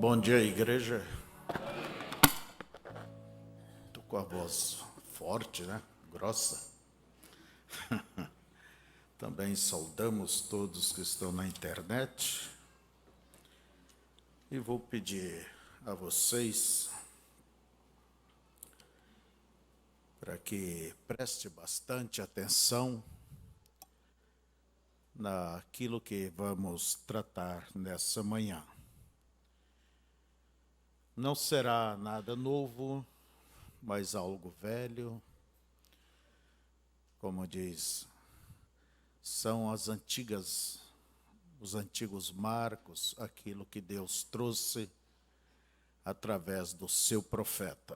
Bom dia, igreja. Tô com a voz forte, né? Grossa. Também saudamos todos que estão na internet. E vou pedir a vocês para que preste bastante atenção naquilo que vamos tratar nessa manhã. Não será nada novo, mas algo velho. Como diz, são os antigos marcos, aquilo que Deus trouxe através do seu profeta.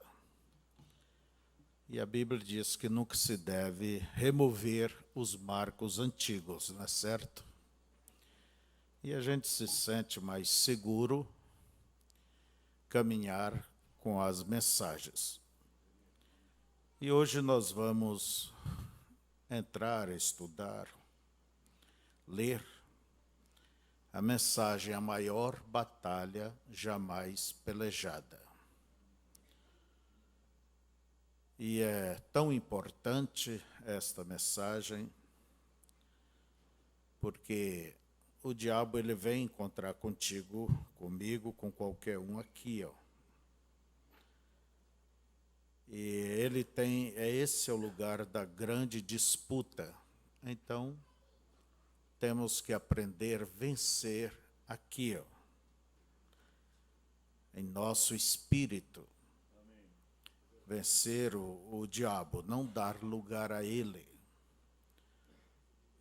E a Bíblia diz que nunca se deve remover os marcos antigos, não é certo? E a gente se sente mais seguro caminhar com as mensagens. E hoje nós vamos entrar, estudar, ler a mensagem A Maior Batalha Jamais Pelejada. E é tão importante esta mensagem, porque o diabo ele vem encontrar contigo, comigo, com qualquer um aqui, ó. E ele esse é o lugar da grande disputa. Então, temos que aprender a vencer aqui, ó, em nosso espírito. Vencer o diabo, não dar lugar a ele.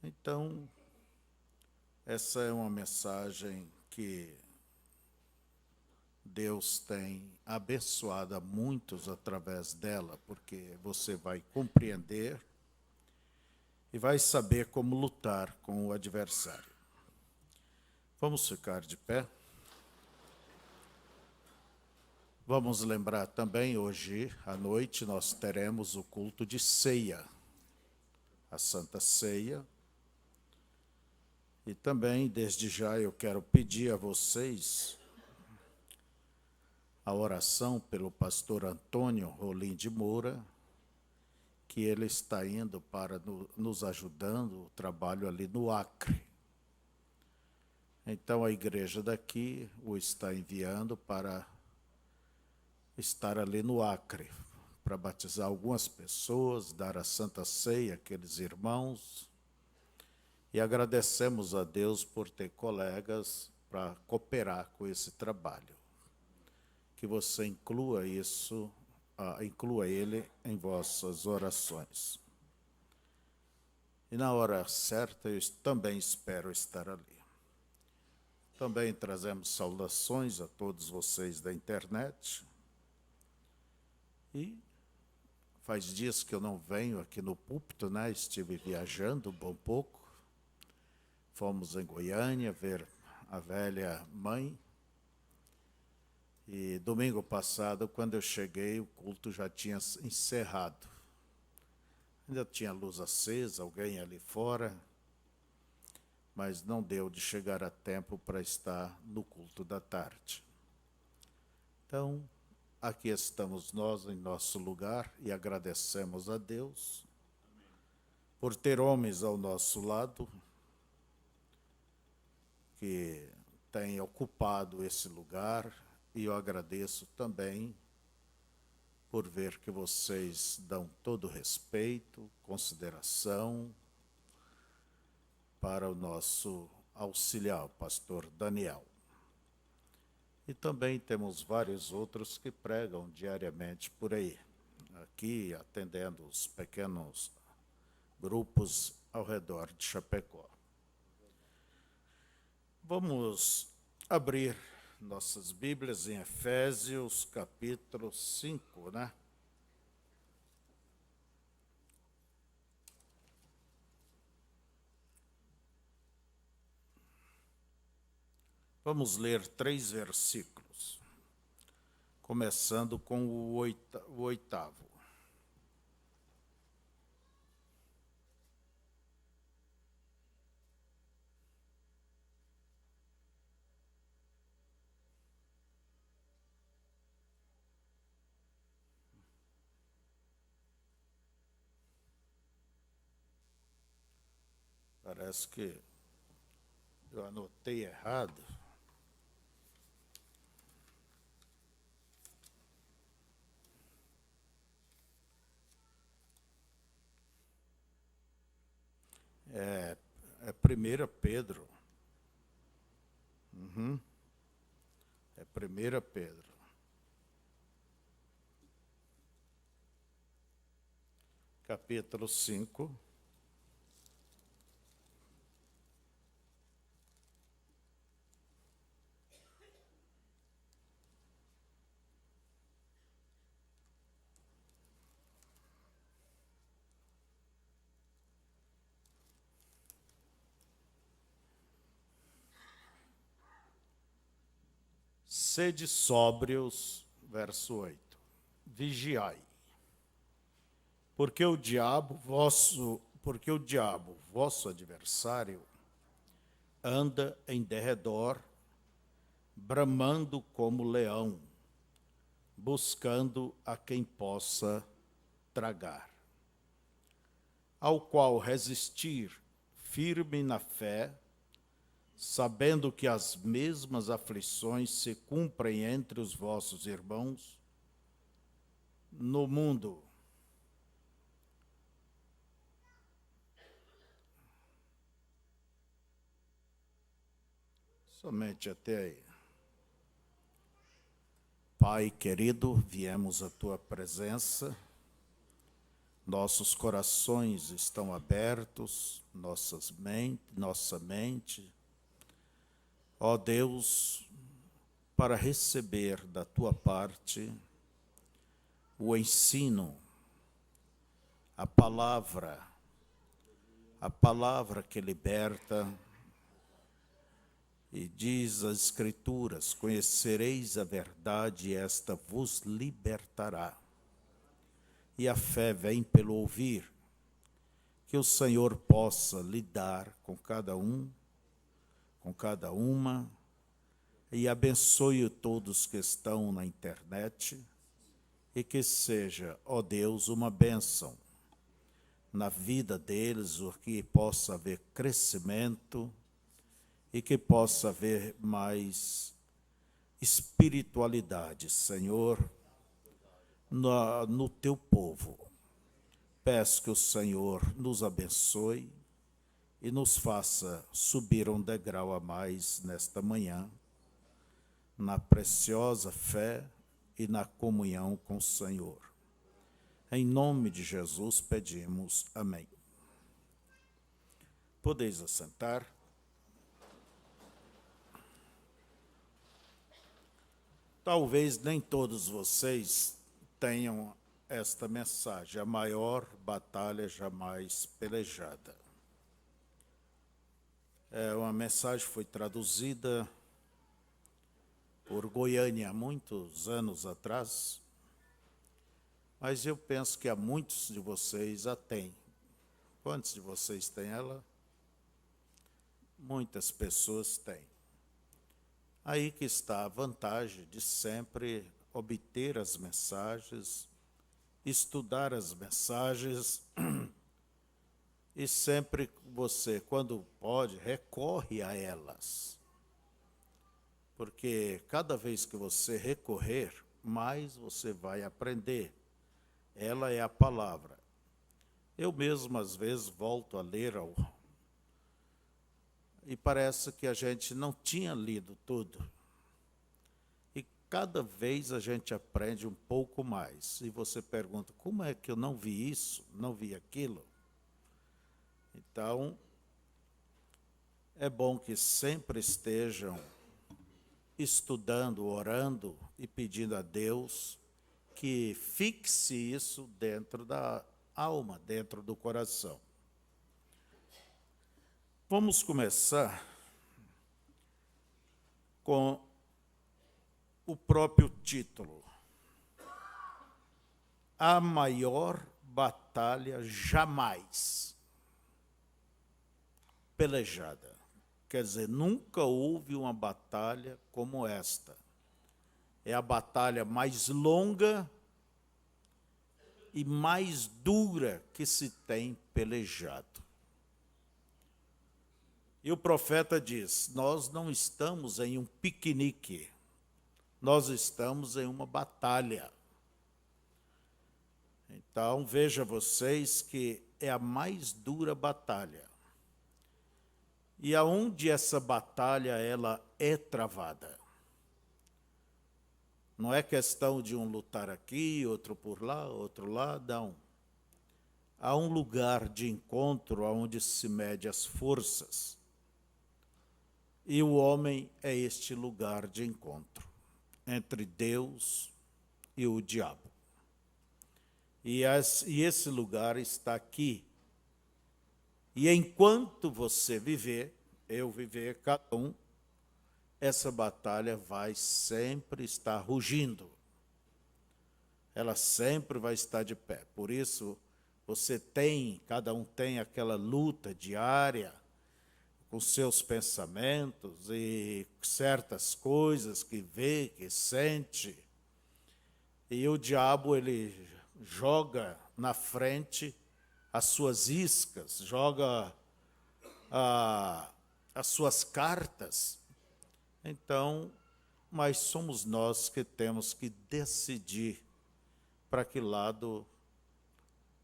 Então, essa é uma mensagem que Deus tem abençoado a muitos através dela, porque você vai compreender e vai saber como lutar com o adversário. Vamos ficar de pé. Vamos lembrar também, hoje à noite, nós teremos o culto de ceia, a Santa Ceia. E também, desde já, eu quero pedir a vocês a oração pelo pastor Antônio Rolim de Moura, que ele está indo para nos ajudando o trabalho ali no Acre. Então, a igreja daqui o está enviando para estar ali no Acre, para batizar algumas pessoas, dar a Santa Ceia àqueles irmãos. E agradecemos a Deus por ter colegas para cooperar com esse trabalho. Que você inclua ele em vossas orações. E na hora certa eu também espero estar ali. Também trazemos saudações a todos vocês da internet. E faz dias que eu não venho aqui no púlpito, né? Estive viajando um bom pouco. Fomos em Goiânia ver a velha mãe. E domingo passado, quando eu cheguei, o culto já tinha encerrado. Ainda tinha luz acesa, alguém ali fora, mas não deu de chegar a tempo para estar no culto da tarde. Então, aqui estamos nós em nosso lugar e agradecemos a Deus por ter homens ao nosso lado que têm ocupado esse lugar, e eu agradeço também por ver que vocês dão todo respeito, consideração para o nosso auxiliar, o pastor Daniel. E também temos vários outros que pregam diariamente por aí, aqui atendendo os pequenos grupos ao redor de Chapecó. Vamos abrir nossas Bíblias em Efésios capítulo 5, né? Vamos ler 3 versículos, começando com o oitavo. Parece que eu anotei errado. É 1 Pedro. É 1 Pedro. Capítulo 5. Sede sóbrios, verso 8. Vigiai, porque o diabo, vosso adversário, anda em derredor, bramando como leão, buscando a quem possa tragar, ao qual resistir firme na fé, sabendo que as mesmas aflições se cumprem entre os vossos irmãos no mundo. Somente até aí. Pai querido, viemos à tua presença, nossos corações estão abertos, nossa mente, ó Deus, para receber da tua parte o ensino, a palavra que liberta. E diz as Escrituras: conhecereis a verdade e esta vos libertará. E a fé vem pelo ouvir. Que o Senhor possa lidar com cada um, com cada uma, e abençoe todos que estão na internet, e que seja, ó Deus, uma bênção na vida deles, o que possa haver crescimento, e que possa haver mais espiritualidade, Senhor, no teu povo. Peço que o Senhor nos abençoe e nos faça subir um degrau a mais nesta manhã, na preciosa fé e na comunhão com o Senhor. Em nome de Jesus pedimos. Amém. Podeis assentar. Talvez nem todos vocês tenham esta mensagem: a maior batalha jamais pelejada. É uma mensagem que foi traduzida por Goiânia há muitos anos atrás, mas eu penso que há muitos de vocês a têm. Quantos de vocês têm ela? Muitas pessoas têm. Aí que está a vantagem de sempre obter as mensagens, estudar as mensagens, e sempre você, quando pode, recorre a elas. Porque cada vez que você recorrer, mais você vai aprender. Ela é a palavra. Eu mesmo, às vezes, volto a ler e parece que a gente não tinha lido tudo. E cada vez a gente aprende um pouco mais. E você pergunta: como é que eu não vi isso, não vi aquilo? Então, é bom que sempre estejam estudando, orando e pedindo a Deus que fixe isso dentro da alma, dentro do coração. Vamos começar com o próprio título: A maior batalha jamais pelejada. Quer dizer, nunca houve uma batalha como esta. É a batalha mais longa e mais dura que se tem pelejado. E o profeta diz: nós não estamos em um piquenique, nós estamos em uma batalha. Então, veja vocês que é a mais dura batalha. E aonde essa batalha ela é travada? Não é questão de um lutar aqui, outro por lá, outro lá, não. Há um lugar de encontro onde se mede as forças. E o homem é este lugar de encontro entre Deus e o diabo. E esse lugar está aqui. E enquanto você viver, eu viver, cada um, essa batalha vai sempre estar rugindo. Ela sempre vai estar de pé. Por isso, cada um tem aquela luta diária com seus pensamentos e certas coisas que vê, que sente. E o diabo, ele joga na frente as suas iscas, joga as suas cartas. Então, mas somos nós que temos que decidir para que lado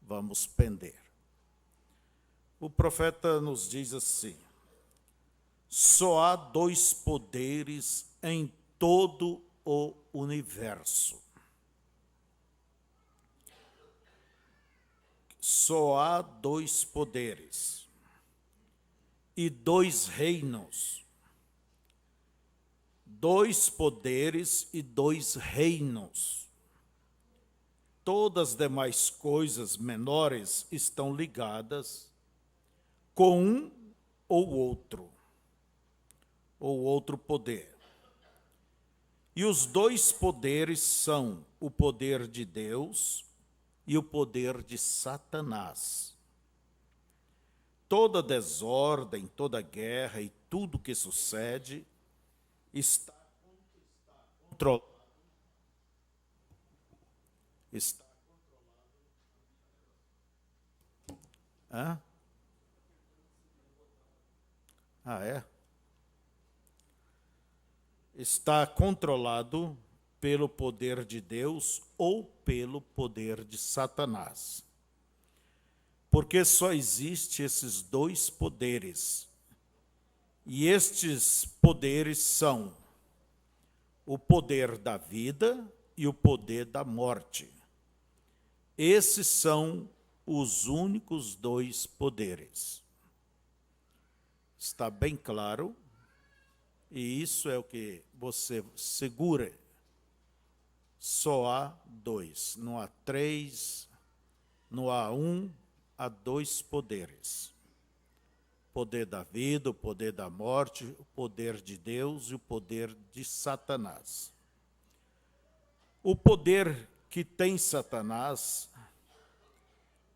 vamos pender. O profeta nos diz assim: só há dois poderes em todo o universo. Só há dois poderes e dois reinos. Dois poderes e dois reinos. Todas as demais coisas menores estão ligadas com um ou outro poder. E os dois poderes são o poder de Deus e o poder de Satanás. Toda desordem, toda guerra e tudo que sucede está controlado. Está controlado. É? Está controlado pelo poder de Deus ou pelo poder de Satanás. Porque só existem esses dois poderes. E estes poderes são o poder da vida e o poder da morte. Esses são os únicos dois poderes. Está bem claro? E isso é o que você segura. Só há dois, não há três, não há um, há dois poderes. O poder da vida, o poder da morte, o poder de Deus e o poder de Satanás. O poder que tem Satanás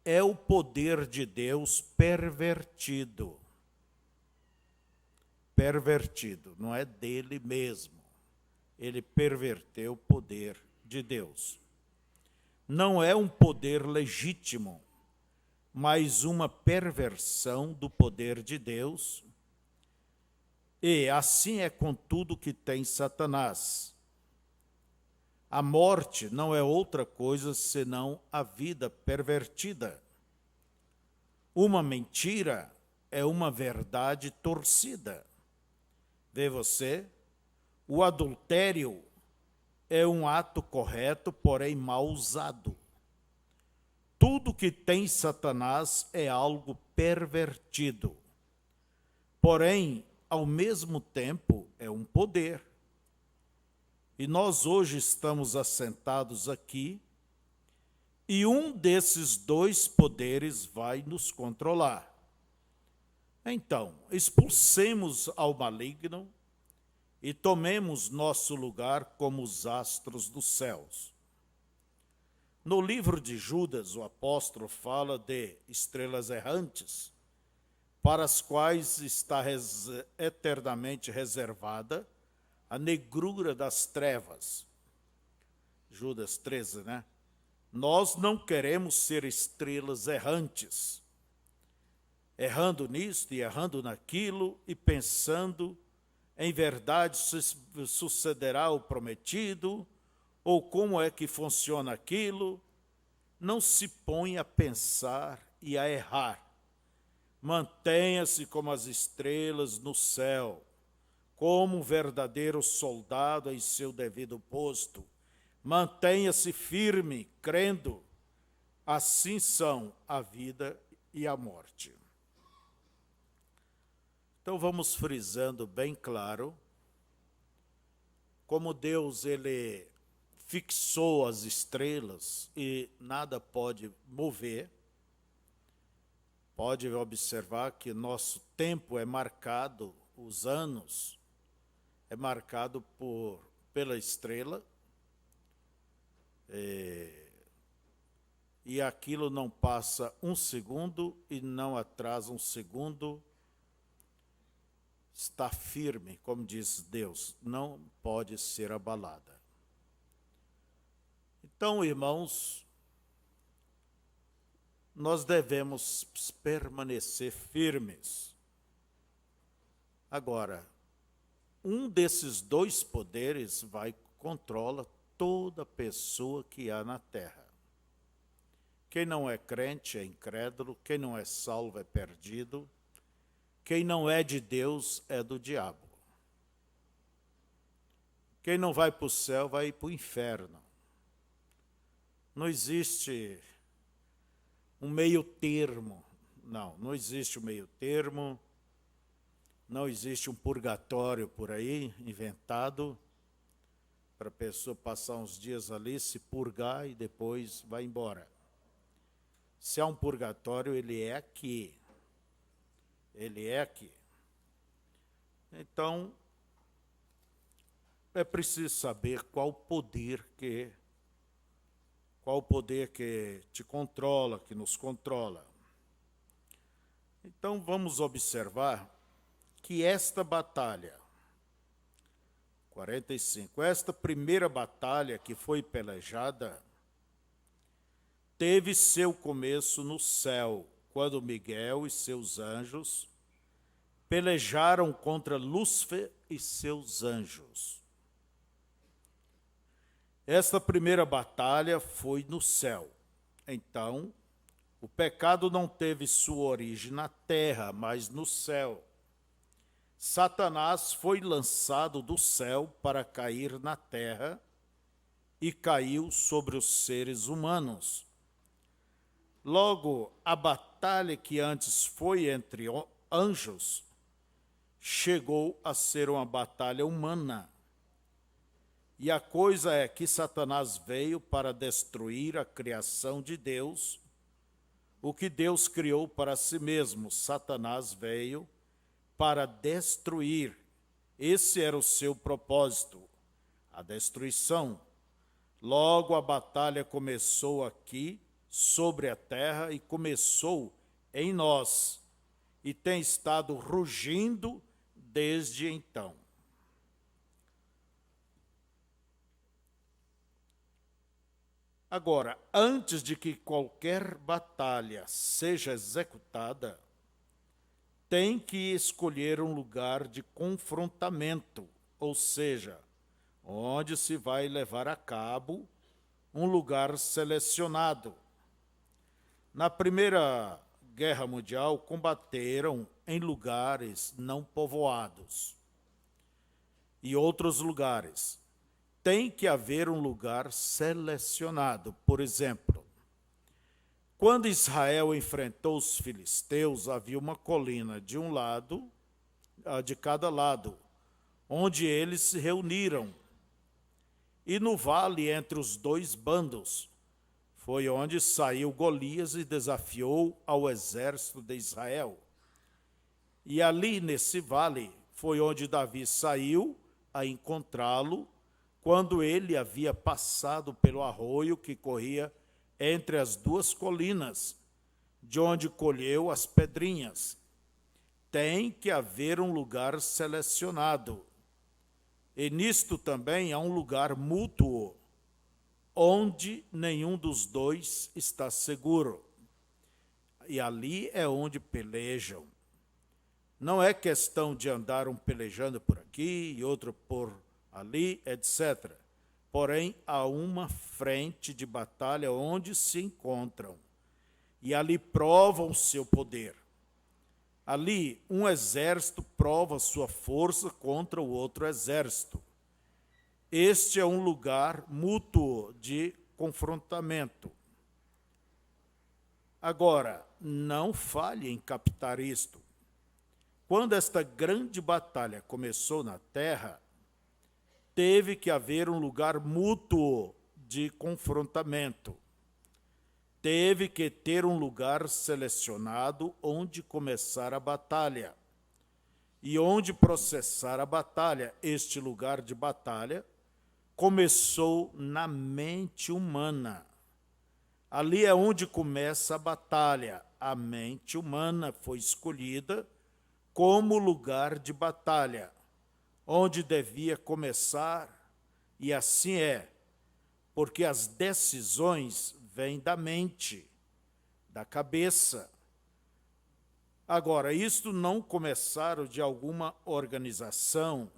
é o poder de Deus pervertido. Pervertido, não é dele mesmo. Ele perverteu o poder de Deus. Não é um poder legítimo, mas uma perversão do poder de Deus. E assim é com tudo que tem Satanás. A morte não é outra coisa senão a vida pervertida. Uma mentira é uma verdade torcida. Vê você? O adultério é um ato correto, porém mal usado. Tudo que tem Satanás é algo pervertido. Porém, ao mesmo tempo, é um poder. E nós hoje estamos assentados aqui, e um desses dois poderes vai nos controlar. Então, expulsemos ao maligno e tomemos nosso lugar como os astros dos céus. No livro de Judas, o apóstolo fala de estrelas errantes, para as quais está eternamente reservada a negrura das trevas. Judas 13, né? Nós não queremos ser estrelas errantes. errando nisto e errando naquilo, e pensando, em verdade sucederá o prometido, ou como é que funciona aquilo, não se põe a pensar e a errar. Mantenha-se como as estrelas no céu, como um verdadeiro soldado em seu devido posto. Mantenha-se firme, crendo. Assim são a vida e a morte. Então vamos frisando bem claro como Deus ele fixou as estrelas e nada pode mover. Pode observar que nosso tempo é marcado, os anos é marcado pela estrela, e aquilo não passa um segundo e não atrasa um segundo, está firme, como diz Deus, não pode ser abalada. Então, irmãos, nós devemos permanecer firmes. Agora, um desses dois poderes controla toda pessoa que há na terra. Quem não é crente é incrédulo, quem não é salvo é perdido, quem não é de Deus é do diabo. Quem não vai para o céu vai para o inferno. Não existe um meio termo. Não existe um meio termo. Não existe um purgatório por aí inventado para a pessoa passar uns dias ali, se purgar e depois vai embora. Se há um purgatório, ele é aqui. Ele é aqui. Então, é preciso saber qual o poder que te controla, que nos controla. Então, vamos observar que esta batalha, 45, esta primeira batalha que foi pelejada, teve seu começo no céu, quando Miguel e seus anjos pelejaram contra Lúcifer e seus anjos. Esta primeira batalha foi no céu. Então, o pecado não teve sua origem na terra, mas no céu. Satanás foi lançado do céu para cair na terra e caiu sobre os seres humanos. Logo, a batalha que antes foi entre anjos chegou a ser uma batalha humana. E a coisa é que Satanás veio para destruir a criação de Deus, o que Deus criou para si mesmo. Satanás veio para destruir. Esse era o seu propósito, a destruição. Logo a batalha começou aqui, sobre a terra, e começou em nós, e tem estado rugindo desde então. Agora, antes de que qualquer batalha seja executada, tem que escolher um lugar de confrontamento, ou seja, onde se vai levar a cabo um lugar selecionado. Na Primeira Guerra Mundial, combateram em lugares não povoados e outros lugares. Tem que haver um lugar selecionado. Por exemplo, quando Israel enfrentou os filisteus, havia uma colina de um lado, de cada lado, onde eles se reuniram. E no vale entre os dois bandos, foi onde saiu Golias e desafiou ao exército de Israel. E ali nesse vale foi onde Davi saiu a encontrá-lo, quando ele havia passado pelo arroio que corria entre as duas colinas, de onde colheu as pedrinhas. Tem que haver um lugar selecionado. E nisto também há um lugar mútuo, onde nenhum dos dois está seguro. e ali é onde pelejam. Não é questão de andar um pelejando por aqui e outro por ali, etc. Porém, há uma frente de batalha onde se encontram e ali provam seu poder. Ali, um exército prova sua força contra o outro exército. Este é um lugar mútuo de confrontamento. Agora, não falhe em captar isto. Quando esta grande batalha começou na terra, teve que haver um lugar mútuo de confrontamento. Teve que ter um lugar selecionado onde começar a batalha e onde processar a batalha. Este lugar de batalha começou na mente humana. Ali é onde começa a batalha. A mente humana foi escolhida como lugar de batalha, onde devia começar, e assim é, porque as decisões vêm da mente, da cabeça. Agora, isto não começaram de alguma organização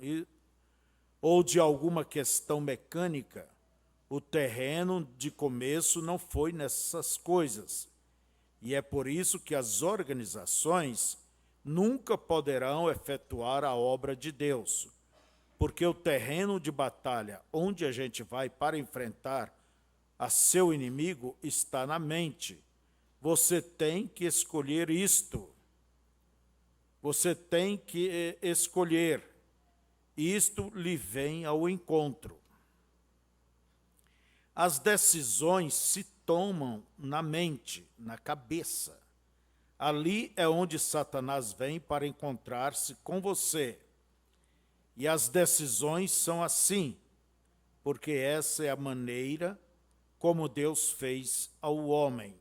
ou de alguma questão mecânica. O terreno de começo não foi nessas coisas. E é por isso que as organizações nunca poderão efetuar a obra de Deus. Porque o terreno de batalha onde a gente vai para enfrentar a seu inimigo está na mente. Você tem que escolher isto. Você tem que escolher. Isto lhe vem ao encontro. As decisões se tomam na mente, na cabeça. Ali é onde Satanás vem para encontrar-se com você. E as decisões são assim, porque essa é a maneira como Deus fez ao homem.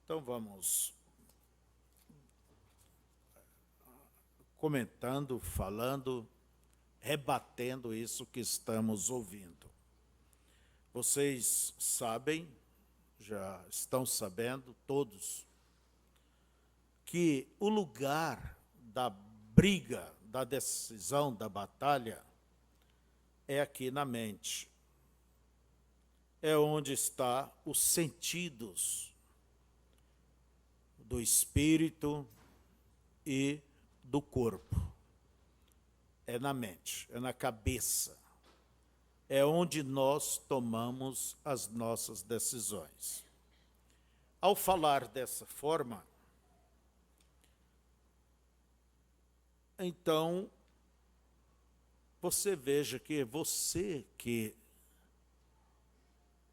Então vamos comentando, falando, rebatendo isso que estamos ouvindo. Vocês sabem, já estão sabendo, todos, que o lugar da briga, da decisão, da batalha, é aqui na mente. É onde está os sentidos do espírito e do corpo. É na mente, é na cabeça. É onde nós tomamos as nossas decisões. Ao falar dessa forma, então, você veja que é você que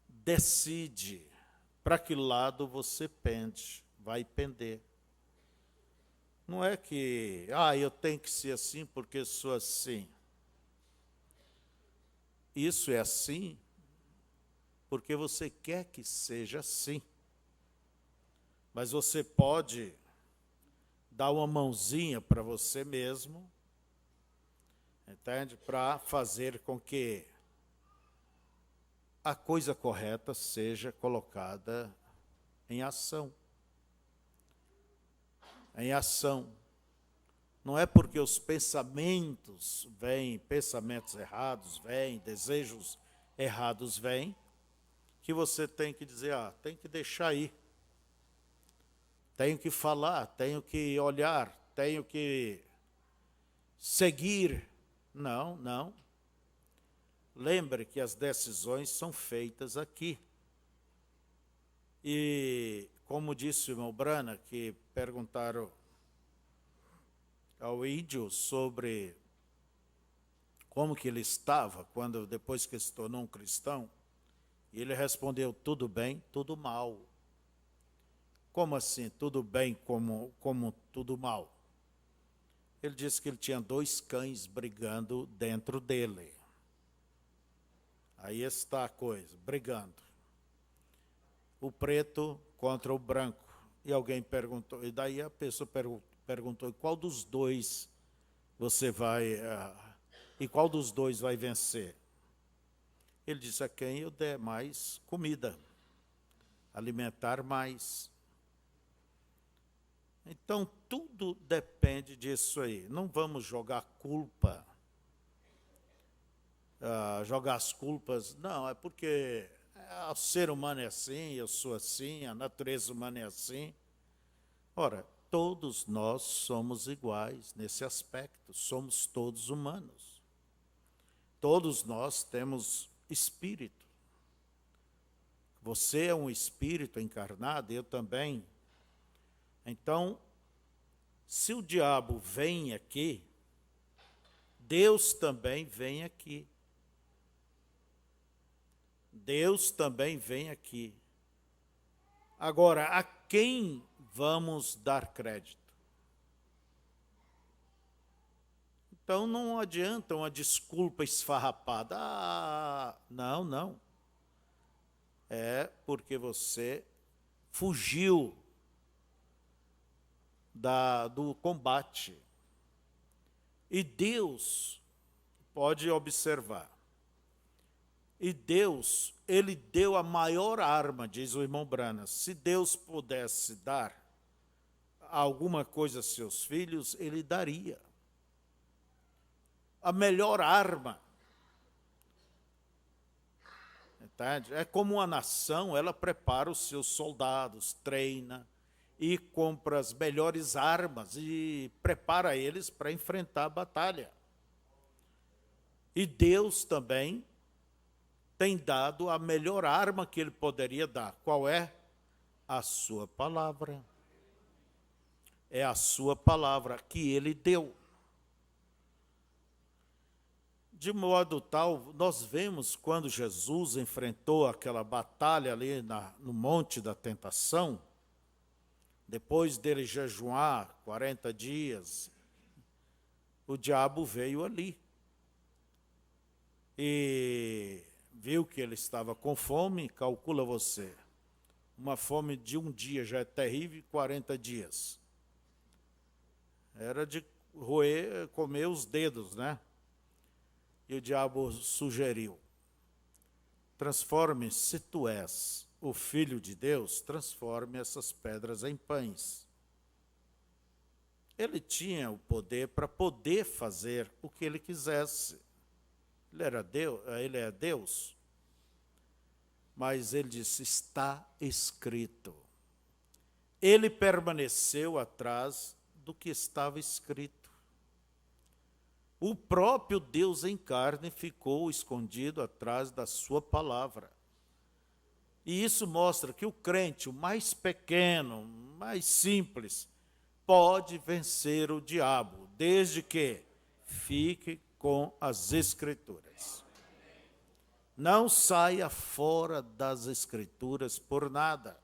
decide para que lado você pende, vai pender. Não é que, eu tenho que ser assim porque sou assim. Isso é assim porque você quer que seja assim. Mas você pode dar uma mãozinha para você mesmo, entende? Para fazer com que a coisa correta seja colocada em ação. Em ação. Não é porque os pensamentos vêm, pensamentos errados vêm, desejos errados vêm, que você tem que dizer, tem que deixar ir. Tenho que falar, tenho que olhar, tenho que seguir. Não, não. Lembre que as decisões são feitas aqui. E, como disse o irmão Brana, que perguntaram ao índio sobre como que ele estava depois que se tornou um cristão, e ele respondeu, tudo bem, tudo mal. Como assim, tudo bem como tudo mal? Ele disse que ele tinha 2 cães brigando dentro dele. Aí está a coisa, brigando. O preto contra o branco. E alguém perguntou, e daí a pessoa perguntou, qual dos dois você vai, e qual dos dois vai vencer? Ele disse, a quem eu der mais comida, alimentar mais. Então, tudo depende disso aí. Não vamos jogar culpa, jogar as culpas. Não, é porque o ser humano é assim, eu sou assim, a natureza humana é assim. Ora, todos nós somos iguais nesse aspecto, somos todos humanos. Todos nós temos espírito. Você é um espírito encarnado, eu também. Então, se o diabo vem aqui, Deus também vem aqui. Deus também vem aqui. Agora, a quem vamos dar crédito? Então, não adianta uma desculpa esfarrapada. Não. É porque você fugiu do combate. E Deus, pode observar, e Deus, Ele deu a maior arma, diz o irmão Branas. Se Deus pudesse dar alguma coisa a seus filhos, Ele daria. A melhor arma. Entende? É como uma nação, ela prepara os seus soldados, treina, e compra as melhores armas e prepara eles para enfrentar a batalha. E Deus também tem dado a melhor arma que Ele poderia dar. Qual é? A sua palavra. É a sua palavra que Ele deu. De modo tal, nós vemos quando Jesus enfrentou aquela batalha ali no Monte da Tentação, depois dele jejuar 40 dias, o diabo veio ali e viu que ele estava com fome. Calcula você, uma fome de um dia já é terrível, 40 dias. Era de comer os dedos, né? E o diabo sugeriu: transforme, se tu és o Filho de Deus, transforme essas pedras em pães. Ele tinha o poder para poder fazer o que ele quisesse. Ele é Deus. Mas ele disse: está escrito. Ele permaneceu atrás do que estava escrito. O próprio Deus em carne ficou escondido atrás da sua palavra. E isso mostra que o crente, o mais pequeno, mais simples, pode vencer o diabo, desde que fique com as Escrituras. Não saia fora das Escrituras por nada.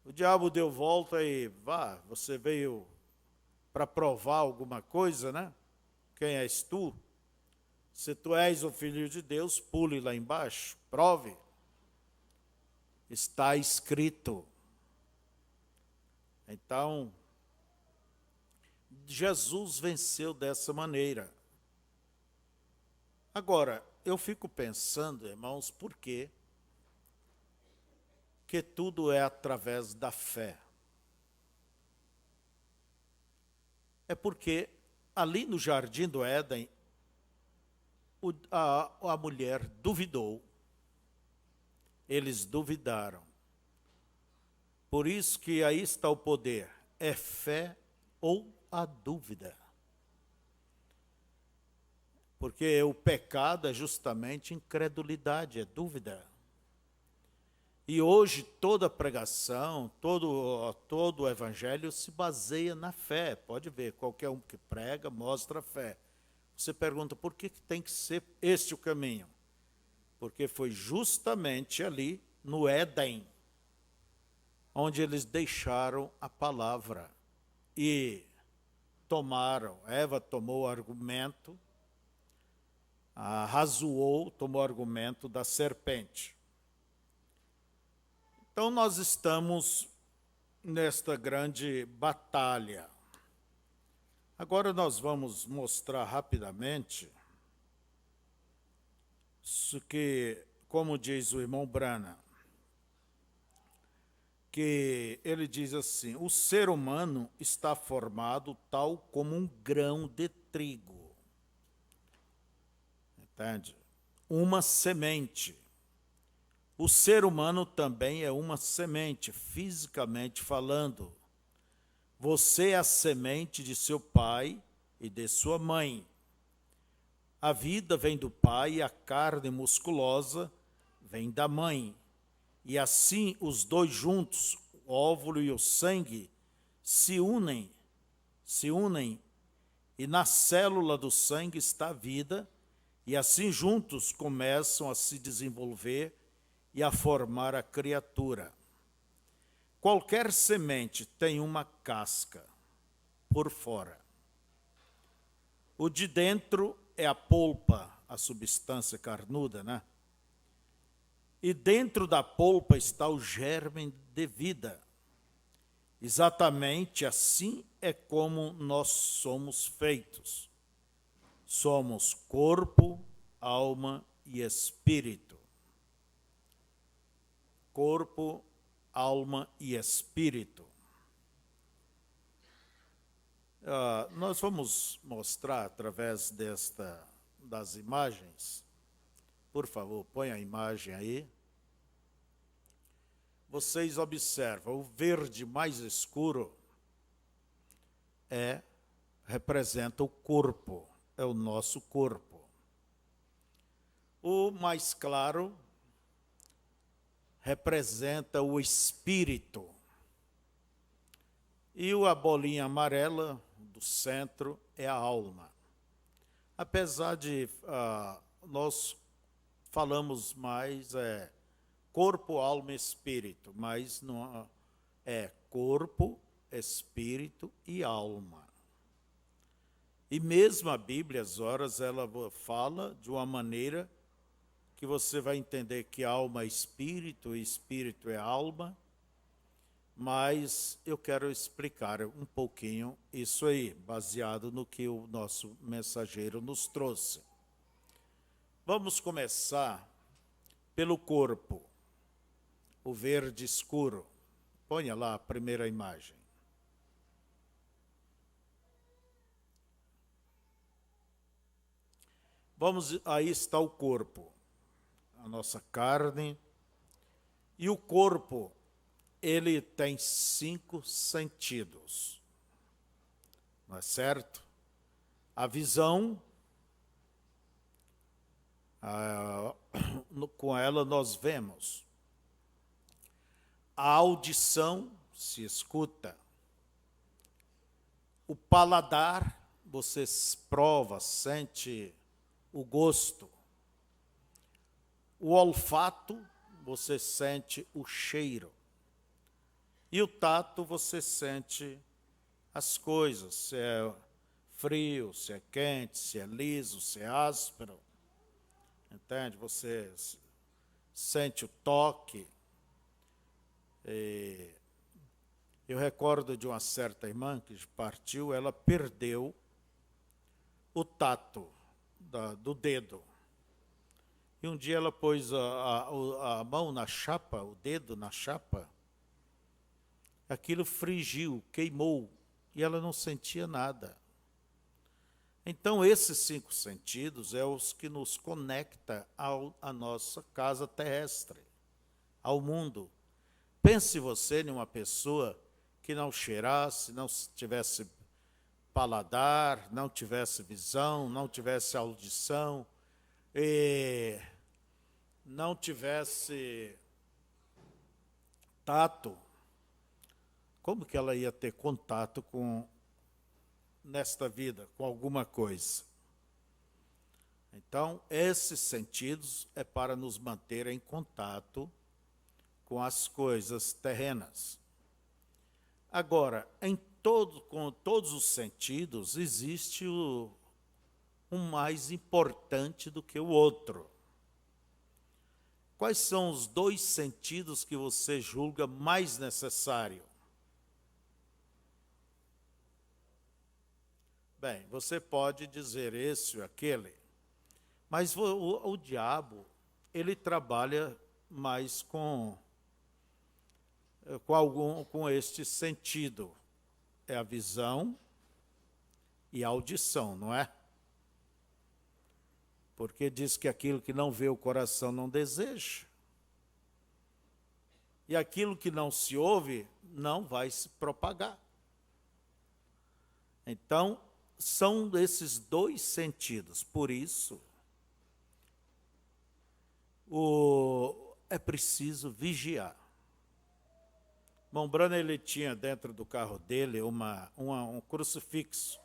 O diabo deu volta e você veio para provar alguma coisa, né? Quem és tu? Se tu és o Filho de Deus, pule lá embaixo, prove. Está escrito. Então, Jesus venceu dessa maneira. Agora, eu fico pensando, irmãos, por quê? Que tudo é através da fé. É porque ali no Jardim do Éden, a mulher duvidou. Eles duvidaram. Por isso que aí está o poder. É fé ou a dúvida. Porque o pecado é justamente incredulidade, é dúvida. E hoje toda a pregação, todo o evangelho se baseia na fé. Pode ver, qualquer um que prega mostra fé. Você pergunta, por que tem que ser este o caminho? Porque foi justamente ali no Éden, onde eles deixaram a palavra e tomaram. Eva tomou o argumento, razoou, tomou o argumento da serpente. Então nós estamos nesta grande batalha. Agora nós vamos mostrar rapidamente como diz o irmão Brana, que ele diz assim: o ser humano está formado tal como um grão de trigo. Entende? Uma semente. O ser humano também é uma semente, fisicamente falando. Você é a semente de seu pai e de sua mãe. A vida vem do pai e a carne musculosa vem da mãe. E assim os dois juntos, o óvulo e o sangue, se unem, e na célula do sangue está a vida, e assim juntos começam a se desenvolver e a formar a criatura. Qualquer semente tem uma casca por fora. O de dentro é a polpa, a substância carnuda, né? E dentro da polpa está o germe de vida. Exatamente assim é como nós somos feitos. Somos corpo, alma e espírito. Corpo, alma e espírito. Nós vamos mostrar através das imagens. Por favor, põe a imagem aí. Vocês observam, o verde mais escuro representa o corpo, é o nosso corpo. O mais claro representa o espírito. E a bolinha amarela do centro é a alma. Apesar de nós falamos mais corpo, alma e espírito, mas não é corpo, espírito e alma. E mesmo a Bíblia, às horas, ela fala de uma maneira que você vai entender que alma é espírito e espírito é alma, mas eu quero explicar um pouquinho isso aí, baseado no que o nosso mensageiro nos trouxe. Vamos começar pelo corpo, o verde escuro. Ponha lá a primeira imagem. Aí está o corpo, a nossa carne. E o corpo, ele tem 5 sentidos, não é certo? A visão, com ela nós vemos. A audição se escuta. O paladar, você prova, sente o gosto. O olfato, você sente o cheiro. E o tato, você sente as coisas, se é frio, se é quente, se é liso, se é áspero. Entende? Você sente o toque. Eu recordo de uma certa irmã que partiu, ela perdeu o tato do dedo. E um dia ela pôs a mão na chapa, o dedo na chapa, aquilo frigiu, queimou, e ela não sentia nada. Então, esses 5 sentidos é os que nos conecta à nossa casa terrestre, ao mundo. Pense você em uma pessoa que não cheirasse, não tivesse paladar, não tivesse visão, não tivesse audição, não tivesse tato. Como que ela ia ter contato nesta vida, com alguma coisa? Então, esses sentidos é para nos manter em contato com as coisas terrenas. Agora, com todos os sentidos, existe um mais importante do que o outro. Quais são os 2 sentidos que você julga mais necessário? Bem, você pode dizer esse ou aquele, mas o diabo, ele trabalha mais com este sentido. É a visão e a audição, não é? Porque diz que aquilo que não vê o coração não deseja. E aquilo que não se ouve não vai se propagar. Então, são esses dois sentidos. Por isso, é preciso vigiar. Irmão Branham, ele tinha dentro do carro dele um crucifixo.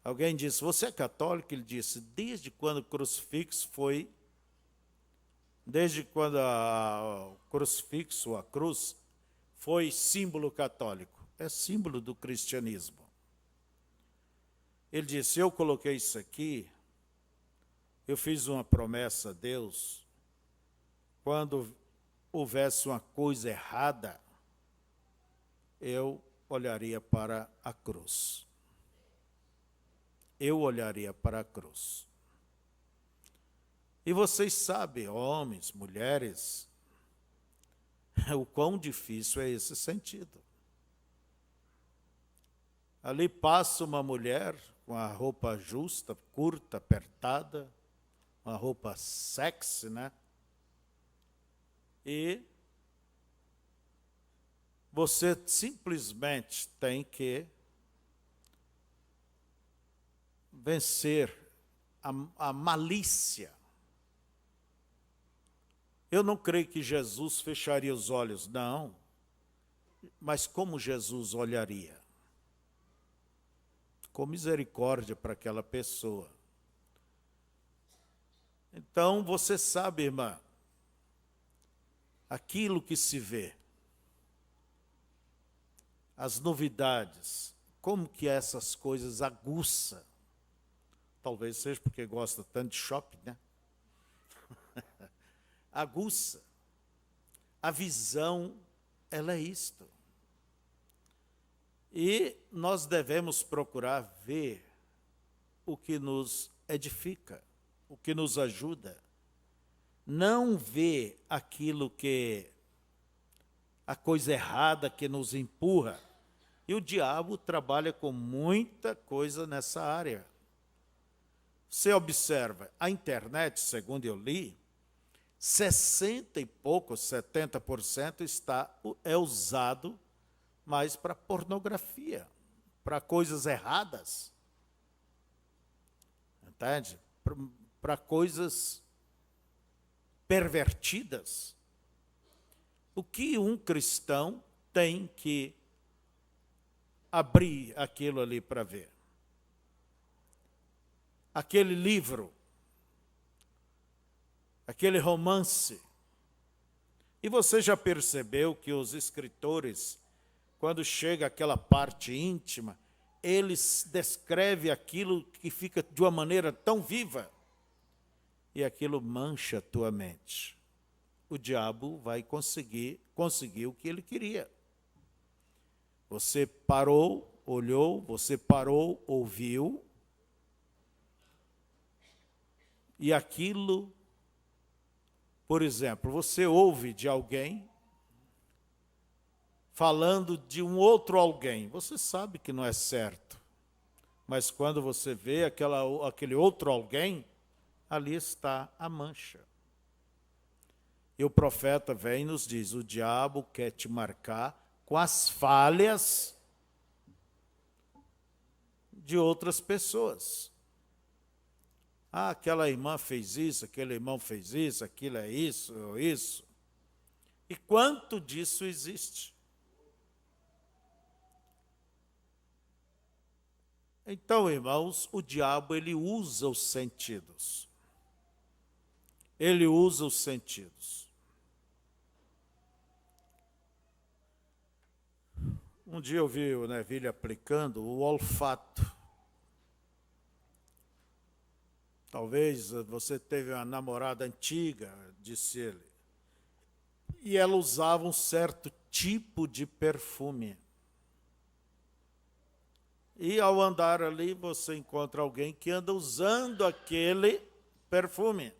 Alguém disse, você é católico? Ele disse, desde quando o crucifixo foi... Desde quando o crucifixo, a cruz, foi símbolo católico. É símbolo do cristianismo. Ele disse, eu coloquei isso aqui, eu fiz uma promessa a Deus, quando houvesse uma coisa errada, eu olharia para a cruz. Eu olharia para a cruz. E vocês sabem, homens, mulheres, o quão difícil é esse sentido. Ali passa uma mulher com a roupa justa, curta, apertada, uma roupa sexy, né? E você simplesmente tem que vencer a malícia. Eu não creio que Jesus fecharia os olhos, não. Mas como Jesus olharia? Com misericórdia para aquela pessoa. Então, você sabe, irmã, aquilo que se vê, as novidades, como que essas coisas aguçam. Talvez seja porque gosta tanto de shopping, né? Aguça. A visão, ela é isto. E nós devemos procurar ver o que nos edifica, o que nos ajuda. Não ver aquilo que, a coisa errada que nos empurra. E o diabo trabalha com muita coisa nessa área. Você observa, a internet, segundo eu li, 60 e poucos, 70% é usado mais para pornografia, para coisas erradas. Entende? Para coisas pervertidas. O que um cristão tem que abrir aquilo ali para ver? Aquele livro, aquele romance. E você já percebeu que os escritores, quando chega aquela parte íntima, eles descrevem aquilo que fica de uma maneira tão viva, e aquilo mancha a tua mente. O diabo vai conseguir o que ele queria. Você parou, olhou, você parou, ouviu, e aquilo, por exemplo, você ouve de alguém falando de um outro alguém, você sabe que não é certo, mas quando você vê aquele outro alguém, ali está a mancha. E o profeta vem e nos diz, o diabo quer te marcar com as falhas de outras pessoas. Ah, aquela irmã fez isso, aquele irmão fez isso, aquilo é isso, ou isso. E quanto disso existe? Então, irmãos, o diabo, ele usa os sentidos. Ele usa os sentidos. Um dia eu vi o Neville aplicando o olfato. Talvez você teve uma namorada antiga, disse ele, e ela usava um certo tipo de perfume. E ao andar ali, você encontra alguém que anda usando aquele perfume.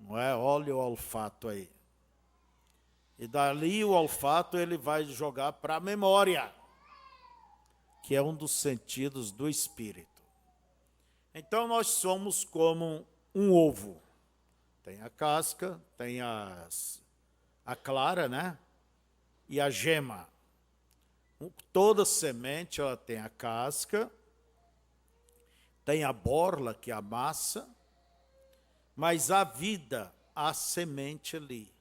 Não é? Olha o olfato aí. E dali o olfato ele vai jogar para a memória, que é um dos sentidos do espírito. Então nós somos como um ovo. Tem a casca, tem a clara, né? E a gema. Toda semente ela tem a casca, tem a borla, que é a massa, mas a vida, a semente ali.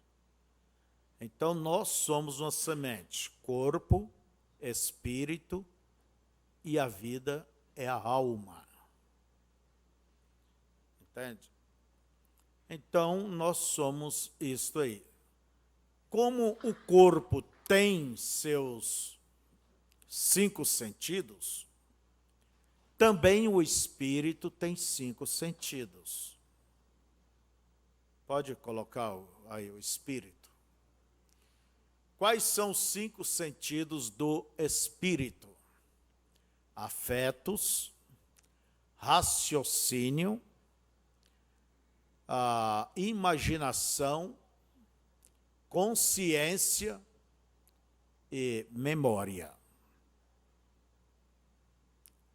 Então nós somos uma semente, corpo, espírito e a vida é a alma. Entende? Então nós somos isto aí. Como o corpo tem seus 5 sentidos, também o espírito tem 5 sentidos. Pode colocar aí o espírito. Quais são os 5 sentidos do espírito? Afetos, raciocínio, a imaginação, consciência e memória.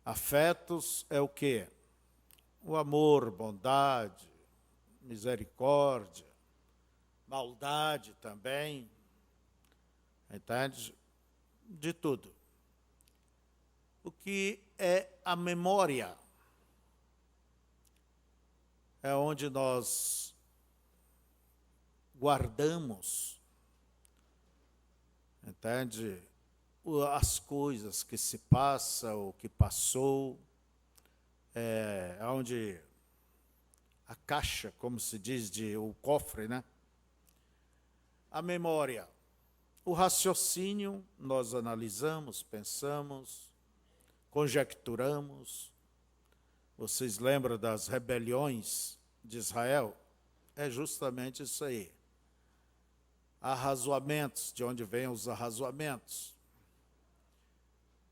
Afetos é o quê? O amor, bondade, misericórdia, maldade também, entende? De tudo. O que é a memória? É onde nós guardamos, entende? As coisas que se passam, o que passou, é onde a caixa, como se diz, o cofre, né? A memória. O raciocínio, nós analisamos, pensamos, conjecturamos. Vocês lembram das rebeliões de Israel? É justamente isso aí. Arrazoamentos, de onde vêm os arrazoamentos?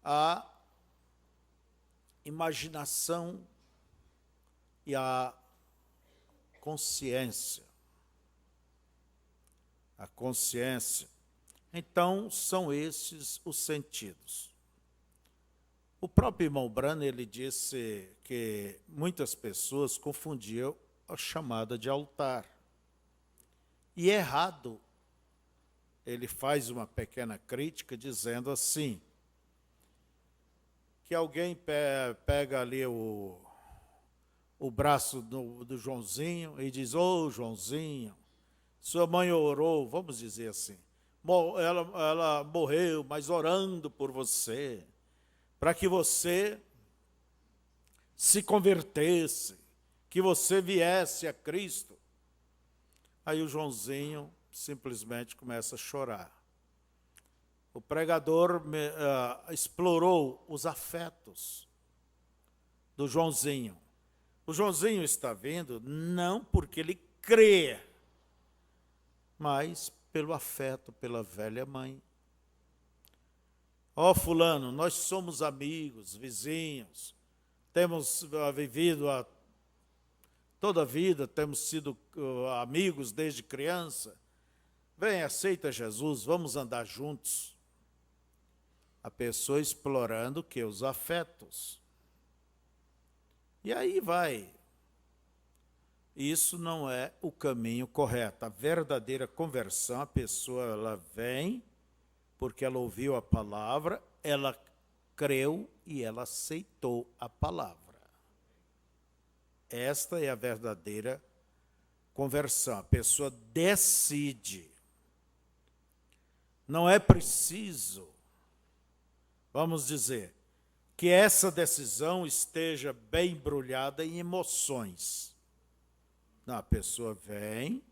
A imaginação e a consciência. A consciência. Então, são esses os sentidos. O próprio irmão Branham, ele disse que muitas pessoas confundiam a chamada de altar. E é errado. Ele faz uma pequena crítica dizendo assim, que alguém pega ali o braço do Joãozinho e diz, ô Joãozinho, sua mãe orou, vamos dizer assim, ela morreu, mas orando por você, para que você se convertesse, que você viesse a Cristo. Aí o Joãozinho simplesmente começa a chorar. O pregador explorou os afetos do Joãozinho. O Joãozinho está vindo não porque ele crê, mas pelo afeto, pela velha mãe. Ó, fulano, nós somos amigos, vizinhos, temos vivido toda a vida, temos sido amigos desde criança. Vem, aceita Jesus, vamos andar juntos. A pessoa explorando o quê? Os afetos. E aí vai. Isso não é o caminho correto. A verdadeira conversão, a pessoa ela vem porque ela ouviu a palavra, ela creu e ela aceitou a palavra. Esta é a verdadeira conversão. A pessoa decide. Não é preciso, vamos dizer, que essa decisão esteja bem embrulhada em emoções. Não, a pessoa vem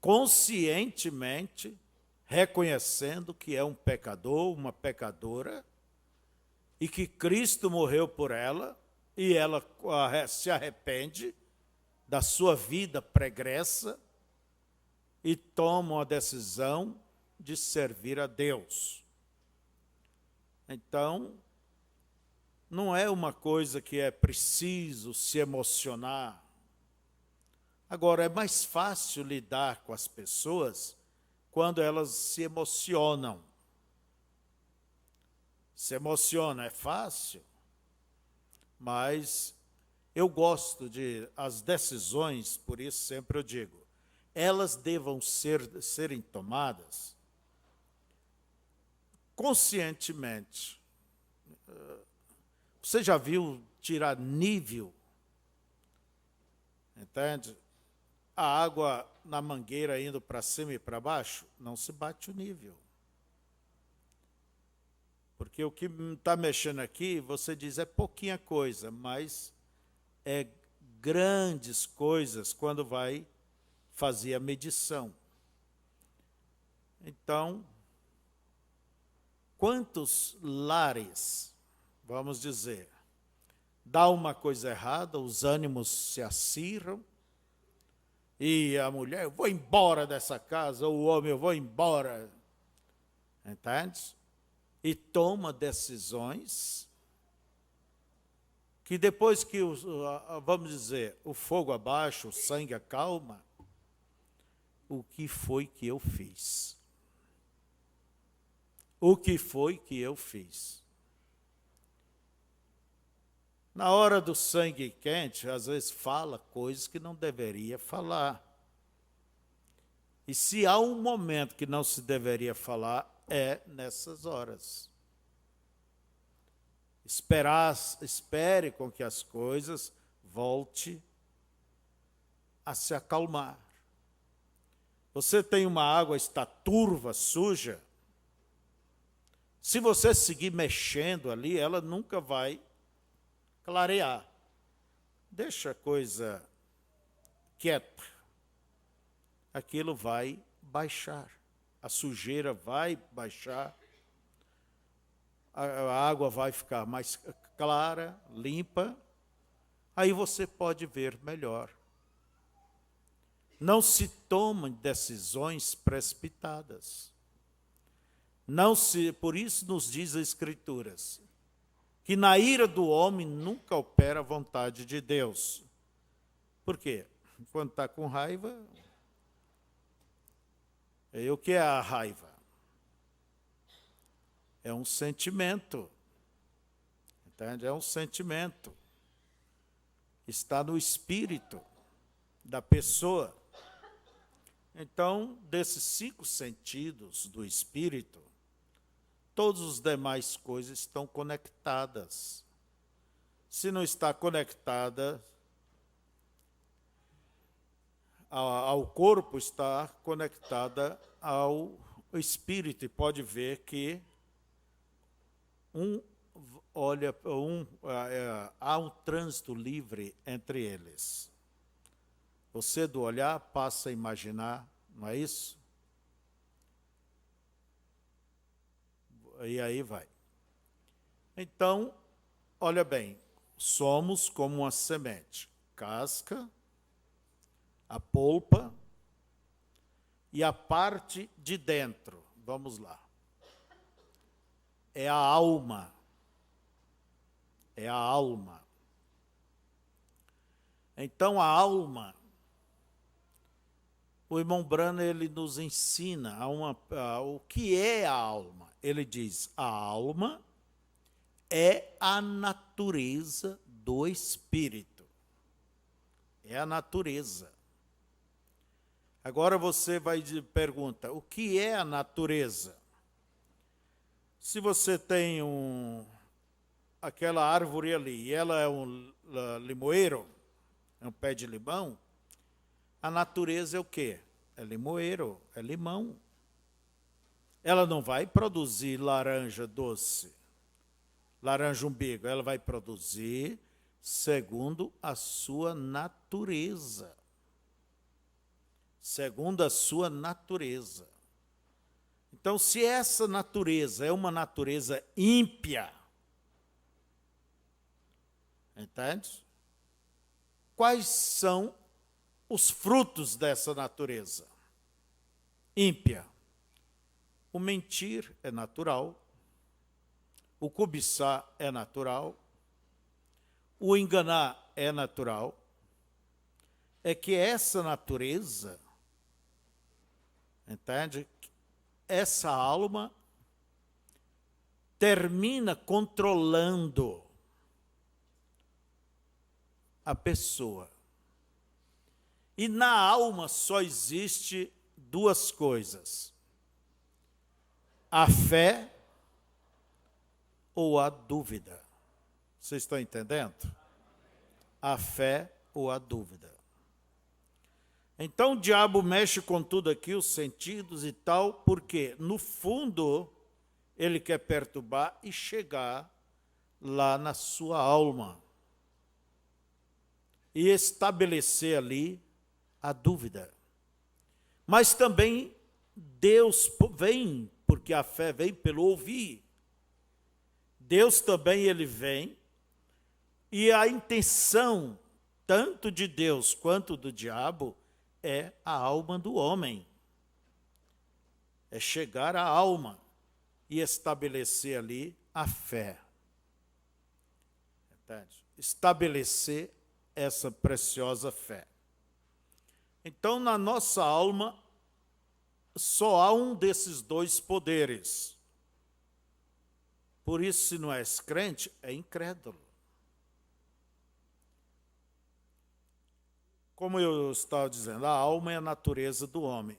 conscientemente reconhecendo que é um pecador, uma pecadora, e que Cristo morreu por ela, e ela se arrepende da sua vida pregressa e toma a decisão de servir a Deus. Então, não é uma coisa que é preciso se emocionar. Agora, é mais fácil lidar com as pessoas quando elas se emocionam. Se emociona é fácil, mas eu gosto de as decisões, por isso sempre eu digo, elas devam serem tomadas conscientemente. Você já viu tirar nível? Entende? A água na mangueira indo para cima e para baixo, não se bate o nível. Porque o que está mexendo aqui, você diz, é pouquinha coisa, mas é grandes coisas quando vai fazer a medição. Então, quantos lares, vamos dizer, dá uma coisa errada, os ânimos se acirram, e a mulher, eu vou embora dessa casa, ou o homem, eu vou embora, entende? E toma decisões que depois que, vamos dizer, o fogo abaixa, o sangue acalma, o que foi que eu fiz? O que foi que eu fiz? Na hora do sangue quente, às vezes fala coisas que não deveria falar. E se há um momento que não se deveria falar, é nessas horas. Espere com que as coisas voltem a se acalmar. Você tem uma água, está turva, suja. Se você seguir mexendo ali, ela nunca vai clarear. Deixa a coisa quieta. Aquilo vai baixar. A sujeira vai baixar. A água vai ficar mais clara, limpa. Aí você pode ver melhor. Não se tomam decisões precipitadas. Por isso nos diz as Escrituras, que na ira do homem nunca opera a vontade de Deus. Por quê? Quando está com raiva, o que é a raiva? É um sentimento. Entende? É um sentimento. Está no espírito da pessoa. Então, desses 5 sentidos do espírito, todas as demais coisas estão conectadas. Se não está conectada ao corpo, está conectada ao espírito. E pode ver que há um trânsito livre entre eles. Você do olhar passa a imaginar, não é isso? E aí vai. Então, olha bem, somos como uma semente, casca, a polpa e a parte de dentro. Vamos lá. É a alma. É a alma. Então, a alma, o irmão Branham, ele nos ensina o que é a alma. Ele diz, a alma é a natureza do espírito. É a natureza. Agora você vai pergunta, o que é a natureza? Se você tem aquela árvore ali, e ela é um limoeiro, é um pé de limão, a natureza é o quê? É limoeiro, é limão. Ela não vai produzir laranja doce, laranja umbigo, ela vai produzir segundo a sua natureza. Segundo a sua natureza. Então, se essa natureza é uma natureza ímpia, entende? Quais são os frutos dessa natureza ímpia? O mentir é natural, o cobiçar é natural, o enganar é natural, é que essa natureza, entende? Essa alma termina controlando a pessoa. E na alma só existe duas coisas: a fé ou a dúvida. Vocês estão entendendo? A fé ou a dúvida. Então o diabo mexe com tudo aqui, os sentidos e tal, porque no fundo ele quer perturbar e chegar lá na sua alma e estabelecer ali a dúvida. Mas também Deus vem, porque a fé vem pelo ouvir. Deus também ele vem, e a intenção tanto de Deus quanto do diabo é a alma do homem. É chegar à alma e estabelecer ali a fé. Entende? Estabelecer essa preciosa fé. Então, na nossa alma, só há um desses dois poderes. Por isso, se não és crente, é incrédulo. Como eu estava dizendo, a alma é a natureza do homem.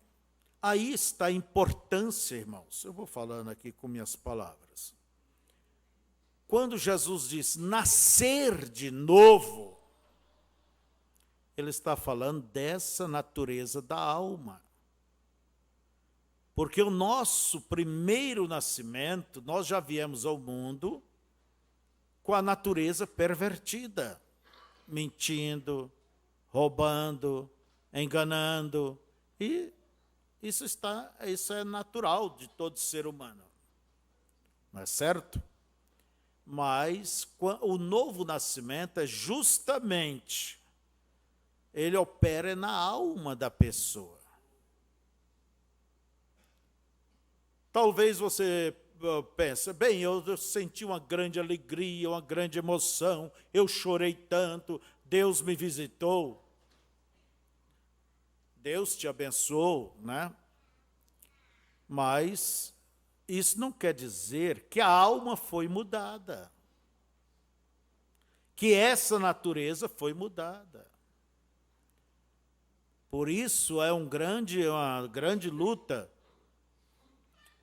Aí está a importância, irmãos. Eu vou falando aqui com minhas palavras. Quando Jesus diz nascer de novo, ele está falando dessa natureza da alma. Porque o nosso primeiro nascimento, nós já viemos ao mundo com a natureza pervertida, mentindo, roubando, enganando, e isso é natural de todo ser humano, não é certo? Mas o novo nascimento é justamente, ele opera na alma da pessoa. Talvez você pense, bem, eu senti uma grande alegria, uma grande emoção, eu chorei tanto, Deus me visitou. Deus te abençoou, né? Mas isso não quer dizer que a alma foi mudada, que essa natureza foi mudada. Por isso é uma grande luta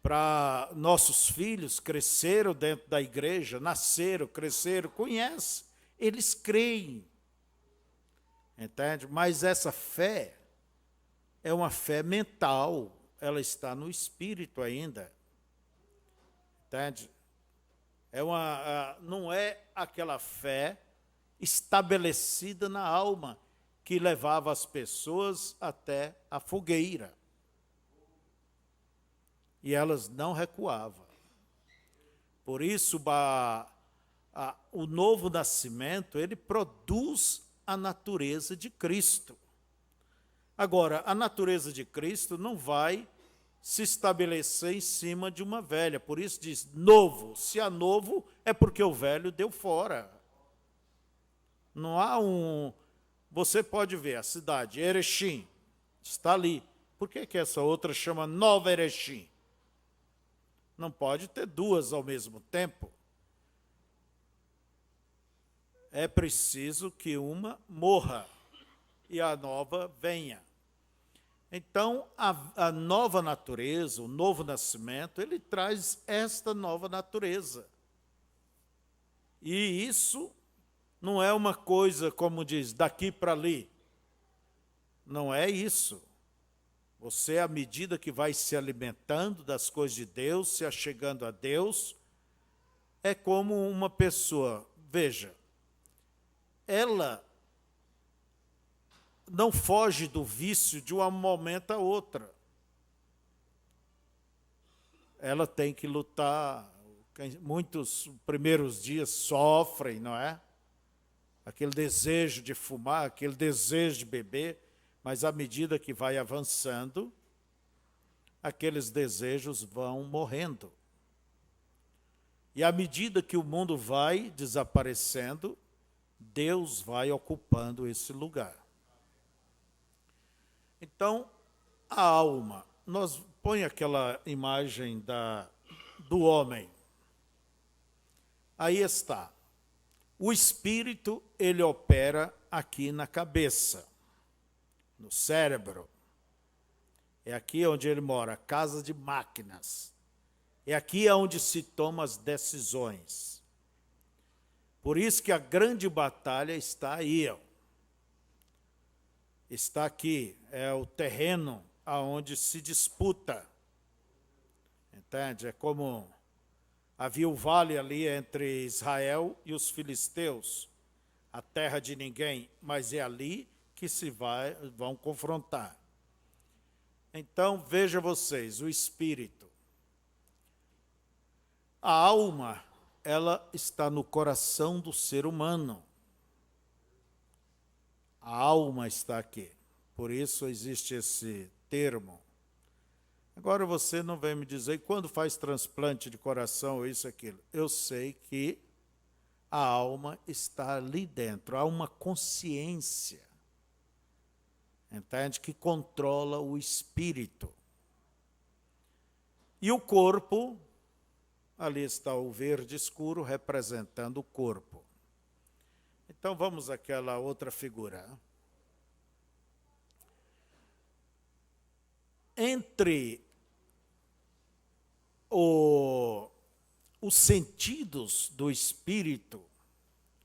para nossos filhos cresceram dentro da igreja, nasceram, cresceram, conhecem, eles creem, entende? Mas essa fé é uma fé mental, ela está no espírito ainda, entende? Não é aquela fé estabelecida na alma que levava as pessoas até a fogueira. E elas não recuavam. Por isso, o novo nascimento, ele produz a natureza de Cristo. Agora, a natureza de Cristo não vai se estabelecer em cima de uma velha. Por isso diz novo. Se há novo, é porque o velho deu fora. Não há Você pode ver a cidade, Erechim, está ali. Por que essa outra chama Nova Erechim? Não pode ter duas ao mesmo tempo. É preciso que uma morra e a nova venha. Então, a nova natureza, o novo nascimento, ele traz esta nova natureza. E isso não é uma coisa, como diz, daqui para ali. Não é isso. Você, à medida que vai se alimentando das coisas de Deus, se achegando a Deus, é como uma pessoa, veja, ela não foge do vício de um momento a outro. Ela tem que lutar. Muitos primeiros dias sofrem, não é? Aquele desejo de fumar, aquele desejo de beber, mas à medida que vai avançando, aqueles desejos vão morrendo. E à medida que o mundo vai desaparecendo, Deus vai ocupando esse lugar. Então, a alma, nós põe aquela imagem do homem. Aí está. O espírito, ele opera aqui na cabeça, no cérebro. É aqui onde ele mora, casa de máquinas. É aqui onde se tomam as decisões. Por isso que a grande batalha está aí, ó. Está aqui, é o terreno aonde se disputa. Entende? É como havia o vale ali entre Israel e os filisteus, a terra de ninguém, mas é ali que vão confrontar. Então, veja vocês, o espírito. A alma, ela está no coração do ser humano. A alma está aqui. Por isso existe esse termo. Agora você não vem me dizer quando faz transplante de coração ou isso, aquilo. Eu sei que a alma está ali dentro. Há uma consciência, entende? Que controla o espírito. E o corpo, ali está o verde escuro representando o corpo. Então vamos àquela outra figura. Entre os sentidos do espírito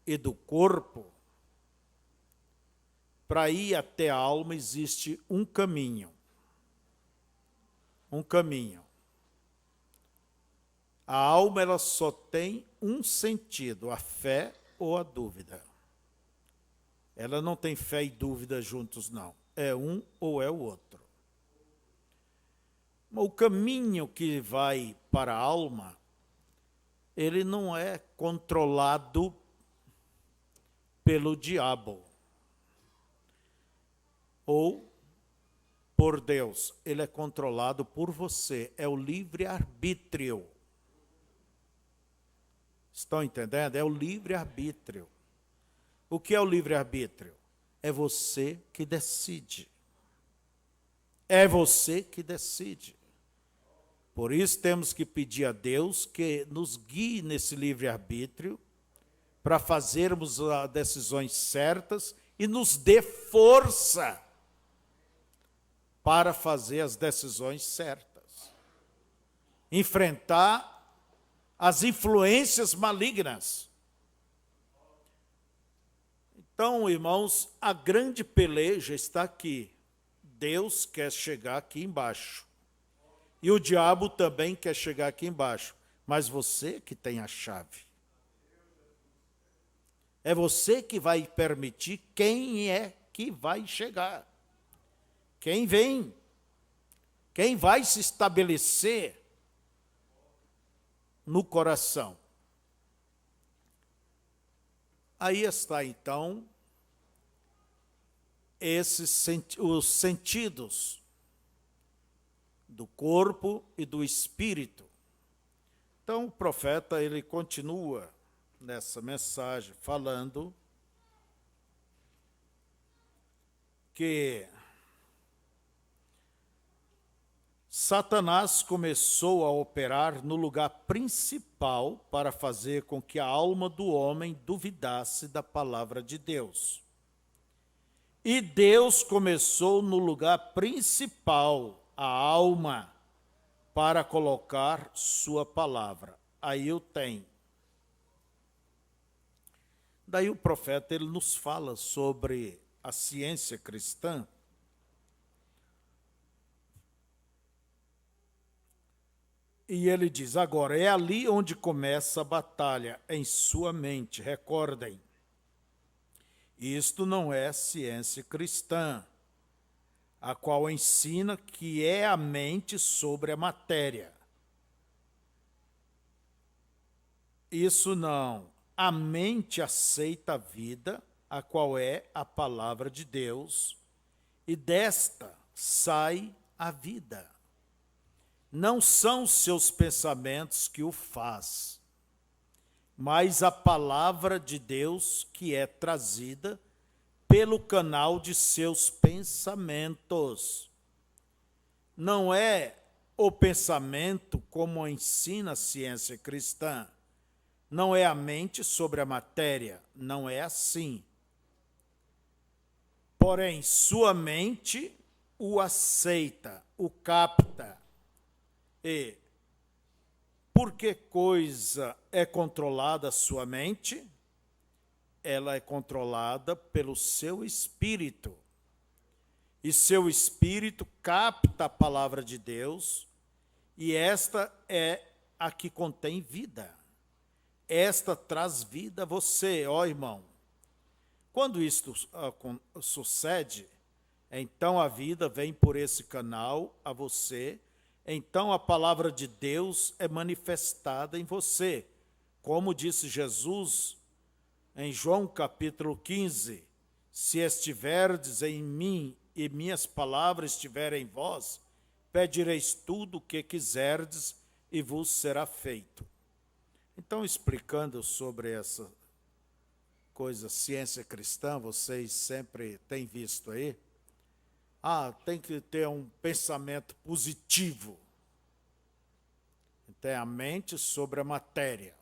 e do corpo, para ir até a alma existe um caminho. Um caminho. A alma, ela só tem um sentido, a fé ou a dúvida. Ela não tem fé e dúvida juntos, não. É um ou é o outro. O caminho que vai para a alma, ele não é controlado pelo diabo ou por Deus. Ele é controlado por você. É o livre-arbítrio. Estão entendendo? É o livre-arbítrio. O que é o livre-arbítrio? É você que decide. É você que decide. Por isso temos que pedir a Deus que nos guie nesse livre-arbítrio para fazermos as decisões certas e nos dê força para fazer as decisões certas. Enfrentar as influências malignas. Então, irmãos, a grande peleja está aqui. Deus quer chegar aqui embaixo. E o diabo também quer chegar aqui embaixo. Mas você que tem a chave. É você que vai permitir quem é que vai chegar. Quem vem. Quem vai se estabelecer no coração. Aí está, então, os sentidos do corpo e do espírito. Então, o profeta, ele continua nessa mensagem falando que Satanás começou a operar no lugar principal para fazer com que a alma do homem duvidasse da palavra de Deus. E Deus começou no lugar principal, a alma, para colocar sua palavra. Aí eu tenho. Daí o profeta, ele nos fala sobre a ciência cristã. E ele diz, agora, é ali onde começa a batalha, em sua mente, recordem. Isto não é ciência cristã, a qual ensina que é a mente sobre a matéria. Isso não. A mente aceita a vida, a qual é a palavra de Deus, e desta sai a vida. Não são os seus pensamentos que o faz, mas a palavra de Deus que é trazida pelo canal de seus pensamentos. Não é o pensamento como ensina a ciência cristã. Não é a mente sobre a matéria. Não é assim. Porém, sua mente o aceita, o capta. E por que coisa é controlada a sua mente? Ela é controlada pelo seu espírito. E seu espírito capta a palavra de Deus, e esta é a que contém vida. Esta traz vida a você, ó irmão. Quando isto sucede, então a vida vem por esse canal a você, então a palavra de Deus é manifestada em você. Como disse Jesus em João capítulo 15, se estiverdes em mim e minhas palavras estiverem em vós, pedireis tudo o que quiserdes e vos será feito. Então, explicando sobre essa coisa, ciência cristã, vocês sempre têm visto aí, tem que ter um pensamento positivo. Tem a mente sobre a matéria.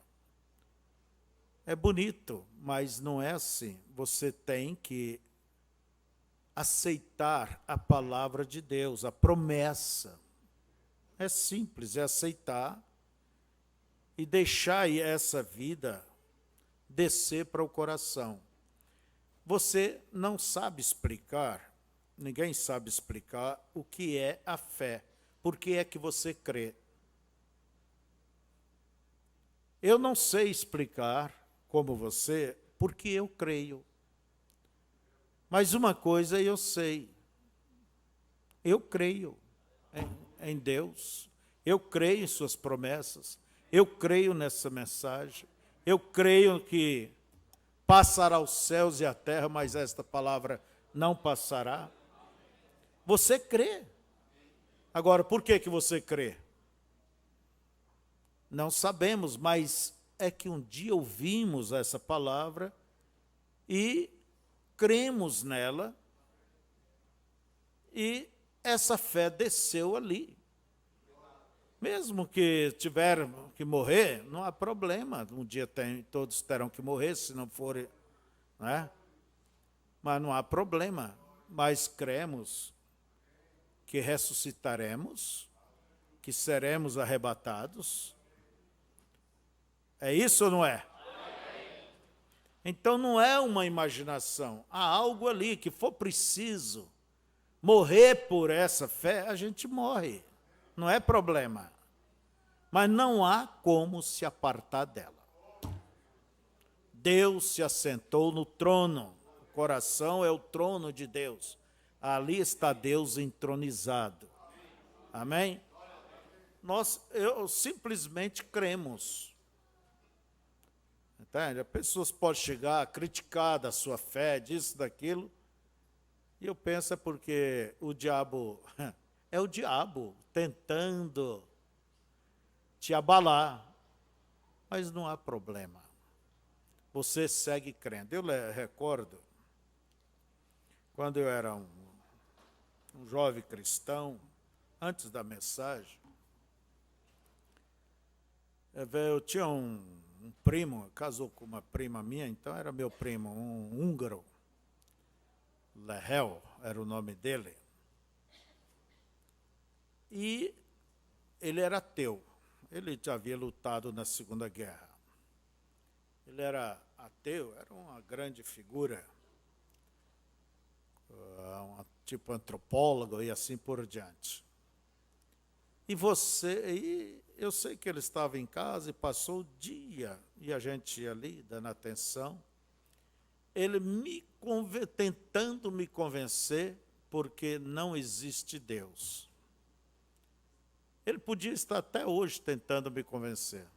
É bonito, mas não é assim. Você tem que aceitar a palavra de Deus, a promessa. É simples, é aceitar e deixar essa vida descer para o coração. Você não sabe explicar, ninguém sabe explicar o que é a fé. Por que é que você crê? Eu não sei explicar como você, porque eu creio. Mas uma coisa eu sei. Eu creio em Deus. Eu creio em suas promessas. Eu creio nessa mensagem. Eu creio que passará os céus e a terra, mas esta palavra não passará. Você crê. Agora, por que você crê? Não sabemos, mas é que um dia ouvimos essa palavra e cremos nela, e essa fé desceu ali. Mesmo que tiver que morrer, não há problema. Um dia todos terão que morrer, se não forem, né? Mas não há problema. Mas cremos que ressuscitaremos, que seremos arrebatados. É isso ou não é? Então não é uma imaginação. Há algo ali que for preciso morrer por essa fé, a gente morre. Não é problema. Mas não há como se apartar dela. Deus se assentou no trono. O coração é o trono de Deus. Ali está Deus entronizado. Amém? Eu simplesmente cremos. Entende? As pessoas podem chegar a criticar da sua fé, disso, daquilo. E eu penso é porque o diabo é o diabo tentando te abalar. Mas não há problema. Você segue crendo. Eu recordo, quando eu era um jovem cristão, antes da mensagem, eu tinha um primo, casou com uma prima minha, então era meu primo, um húngaro, Lehel era o nome dele, e ele era ateu, ele já havia lutado na Segunda Guerra. Ele era ateu, era uma grande figura, tipo antropólogo e assim por diante. E eu sei que ele estava em casa e passou o dia, e a gente ia ali, dando atenção, ele tentando me convencer, porque não existe Deus. Ele podia estar até hoje tentando me convencer.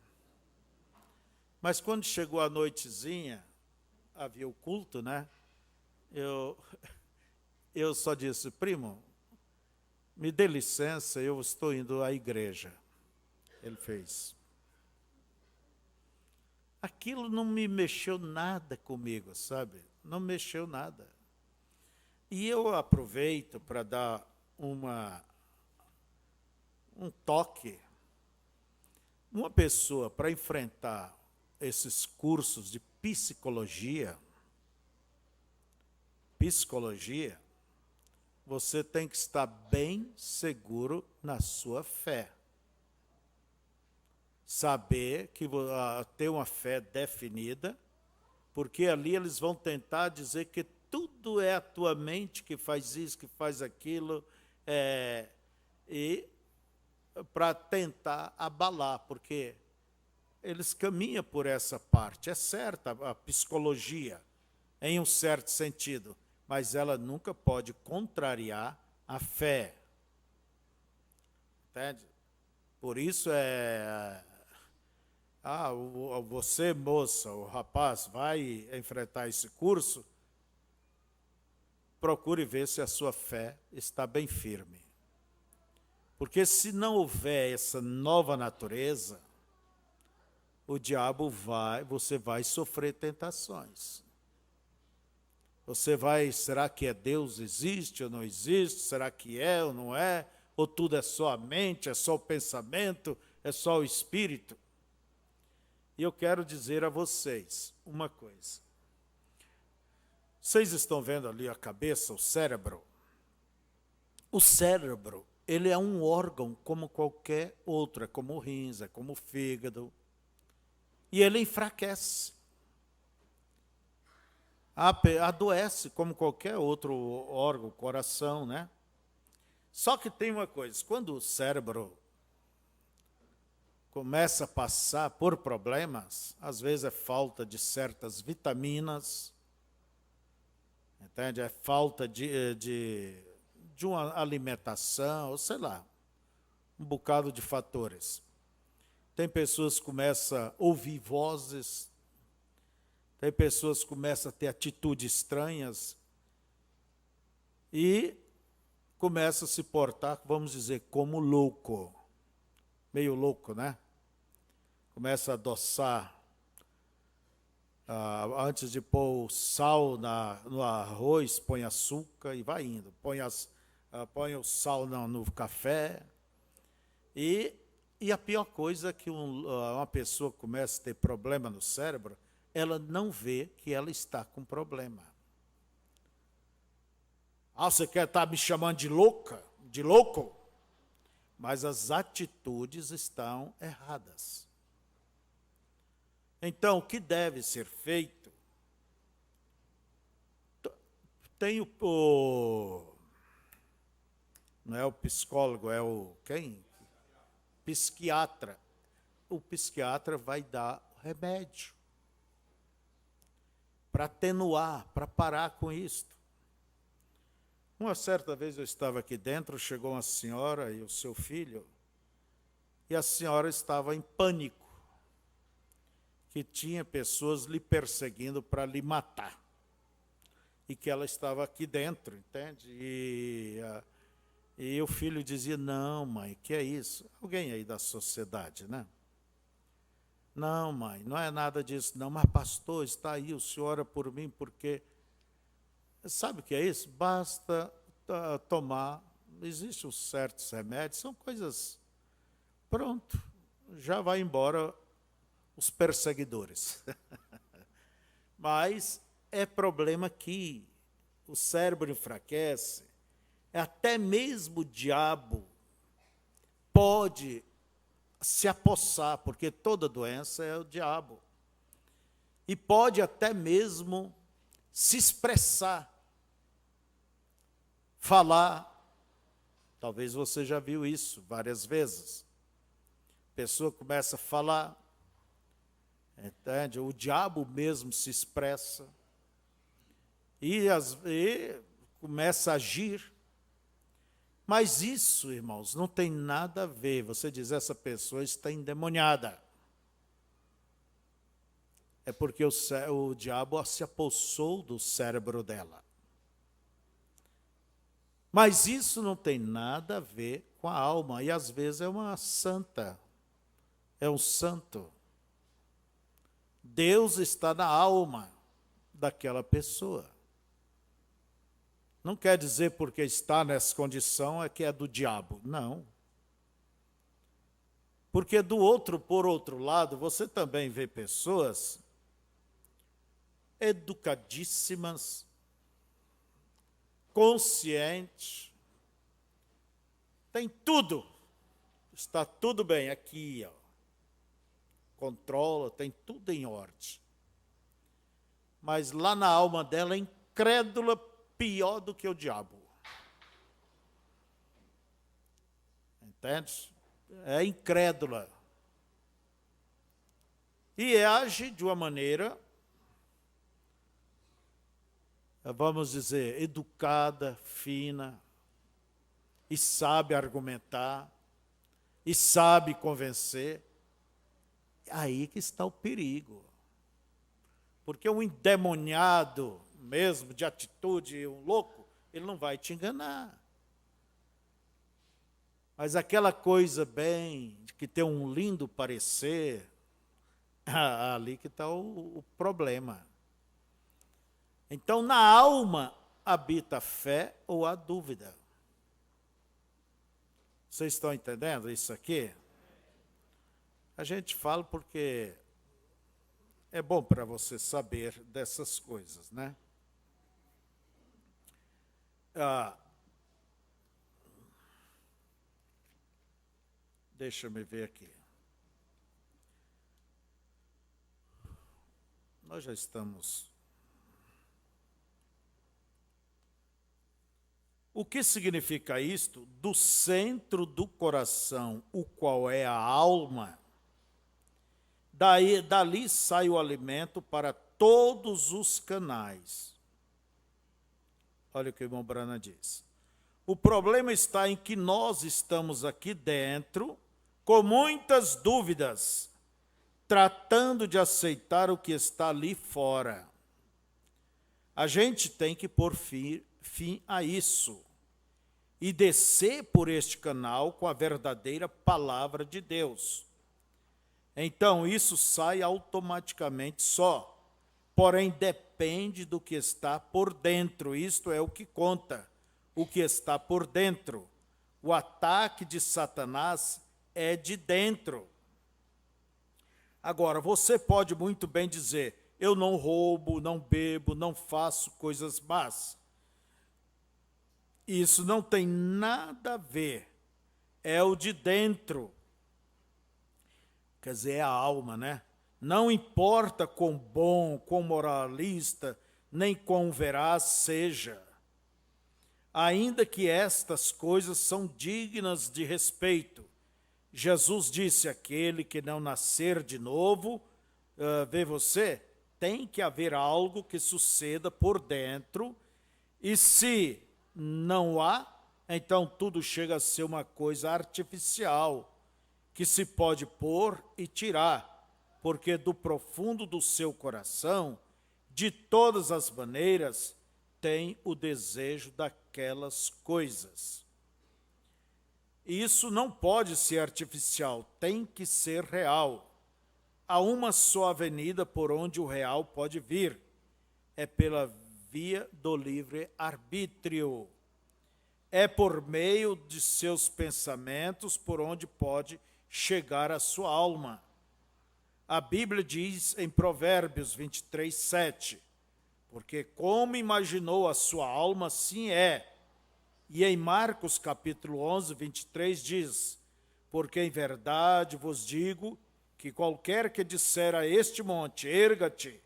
Mas quando chegou a noitezinha, havia o culto, né? Eu só disse, primo, me dê licença, eu estou indo à igreja. Ele fez. Aquilo não me mexeu nada comigo, sabe? Não mexeu nada. E eu aproveito para dar um toque. Uma pessoa, para enfrentar esses cursos de psicologia, você tem que estar bem seguro na sua fé. Saber que ter uma fé definida, porque ali eles vão tentar dizer que tudo é a tua mente que faz isso, que faz aquilo, e para tentar abalar, porque eles caminham por essa parte. É certa a psicologia, em um certo sentido, mas ela nunca pode contrariar a fé. Entende? Por isso você, moça, o rapaz, vai enfrentar esse curso, procure ver se a sua fé está bem firme. Porque se não houver essa nova natureza, você vai sofrer tentações. Será que Deus existe ou não existe? Será que é ou não é? Ou tudo é só a mente, é só o pensamento, é só o espírito? E eu quero dizer a vocês uma coisa. Vocês estão vendo ali a cabeça, o cérebro? O cérebro, ele é um órgão como qualquer outro, é como o rins, é como o fígado. E ele enfraquece. Adoece como qualquer outro órgão, coração, né? Só que tem uma coisa, quando o cérebro começa a passar por problemas, às vezes é falta de certas vitaminas, entende? É falta de uma alimentação, ou sei lá, um bocado de fatores. Tem pessoas que começam a ouvir vozes, tem pessoas que começam a ter atitudes estranhas e começam a se portar, vamos dizer, como louco. Meio louco, né? Começa a adoçar. Antes de pôr o sal no arroz, põe açúcar e vai indo. Põe o sal no café. E a pior coisa é que uma pessoa começa a ter problema no cérebro, ela não vê que ela está com problema. Você quer estar me chamando de louca? De louco? Mas as atitudes estão erradas. Então, o que deve ser feito? Tem não é o psicólogo, é o quem? Psiquiatra. O psiquiatra vai dar remédio para atenuar, para parar com isto. Uma certa vez eu estava aqui dentro, chegou uma senhora e o seu filho, e a senhora estava em pânico, que tinha pessoas lhe perseguindo para lhe matar, e que ela estava aqui dentro, entende? E o filho dizia, não, mãe, que é isso? Alguém aí da sociedade, né? Não, mãe, não é nada disso, não, mas pastor, está aí, o senhor ora por mim, porque... Sabe o que é isso? Basta tomar, existem certos remédios, são coisas, pronto, já vai embora os perseguidores. Mas é problema que o cérebro enfraquece, até mesmo o diabo pode se apossar, porque toda doença é o diabo, e pode até mesmo se expressar, falar. Talvez você já viu isso várias vezes. A pessoa começa a falar, entende? O diabo mesmo se expressa e começa a agir. Mas isso, irmãos, não tem nada a ver. Você diz, essa pessoa está endemoniada. É porque o diabo se apossou do cérebro dela. Mas isso não tem nada a ver com a alma. E às vezes é uma santa, é um santo. Deus está na alma daquela pessoa. Não quer dizer porque está nessa condição é que é do diabo. Não. Porque por outro lado, você também vê pessoas educadíssimas, conscientes, tem tudo, está tudo bem aqui, ó. Controla, tem tudo em ordem. Mas lá na alma dela é incrédula, pior do que o diabo. Entende? É incrédula. E age de uma maneira, vamos dizer, educada, fina, e sabe argumentar, e sabe convencer. Aí que está o perigo. Porque um endemoniado, mesmo de atitude, um louco, ele não vai te enganar. Mas aquela coisa bem, que tem um lindo parecer, ali que está o problema. Então, na alma habita a fé ou a dúvida. Vocês estão entendendo isso aqui? A gente fala porque é bom para você saber dessas coisas, né? Deixa eu ver aqui. Nós já estamos... O que significa isto? Do centro do coração, o qual é a alma, dali sai o alimento para todos os canais. Olha o que o irmão Brana diz. O problema está em que nós estamos aqui dentro, com muitas dúvidas, tratando de aceitar o que está ali fora. A gente tem que pôr fim a isso e descer por este canal com a verdadeira palavra de Deus. Então, isso sai automaticamente só, porém depende do que está por dentro, isto é o que conta, o que está por dentro. O ataque de Satanás é de dentro. Agora, você pode muito bem dizer, eu não roubo, não bebo, não faço coisas más. Isso não tem nada a ver, é o de dentro. Quer dizer, é a alma, né? Não importa quão bom, quão moralista, nem quão veraz seja. Ainda que estas coisas são dignas de respeito. Jesus disse, aquele que não nascer de novo, vê você, tem que haver algo que suceda por dentro, e se não há, então tudo chega a ser uma coisa artificial, que se pode pôr e tirar, porque do profundo do seu coração, de todas as maneiras, tem o desejo daquelas coisas. E isso não pode ser artificial, tem que ser real. Há uma só avenida por onde o real pode vir, é pela via do livre-arbítrio. É por meio de seus pensamentos por onde pode chegar à sua alma. A Bíblia diz em Provérbios 23, 7, porque como imaginou a sua alma, assim é. E em Marcos capítulo 11, 23 diz, porque em verdade vos digo que qualquer que disser a este monte, erga-te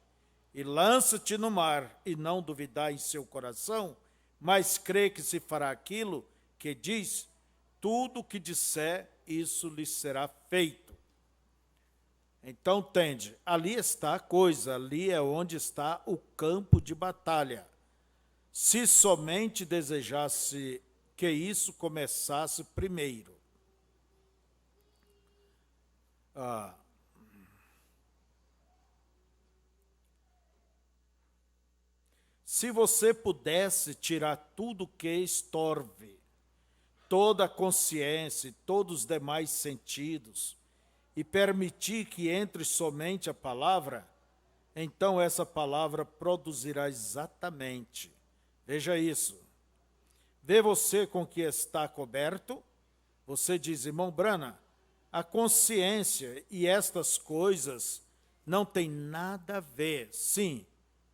e lança-te no mar, e não duvidar em seu coração, mas crê que se fará aquilo que diz, tudo o que disser, isso lhe será feito. Então, entende, ali está a coisa, ali é onde está o campo de batalha. Se somente desejasse que isso começasse primeiro. Se você pudesse tirar tudo que estorve, toda a consciência e todos os demais sentidos, e permitir que entre somente a palavra, então essa palavra produzirá exatamente. Veja isso. vê você com o que está coberto, você diz, irmão Brana, a consciência e estas coisas não tem nada a ver. Sim,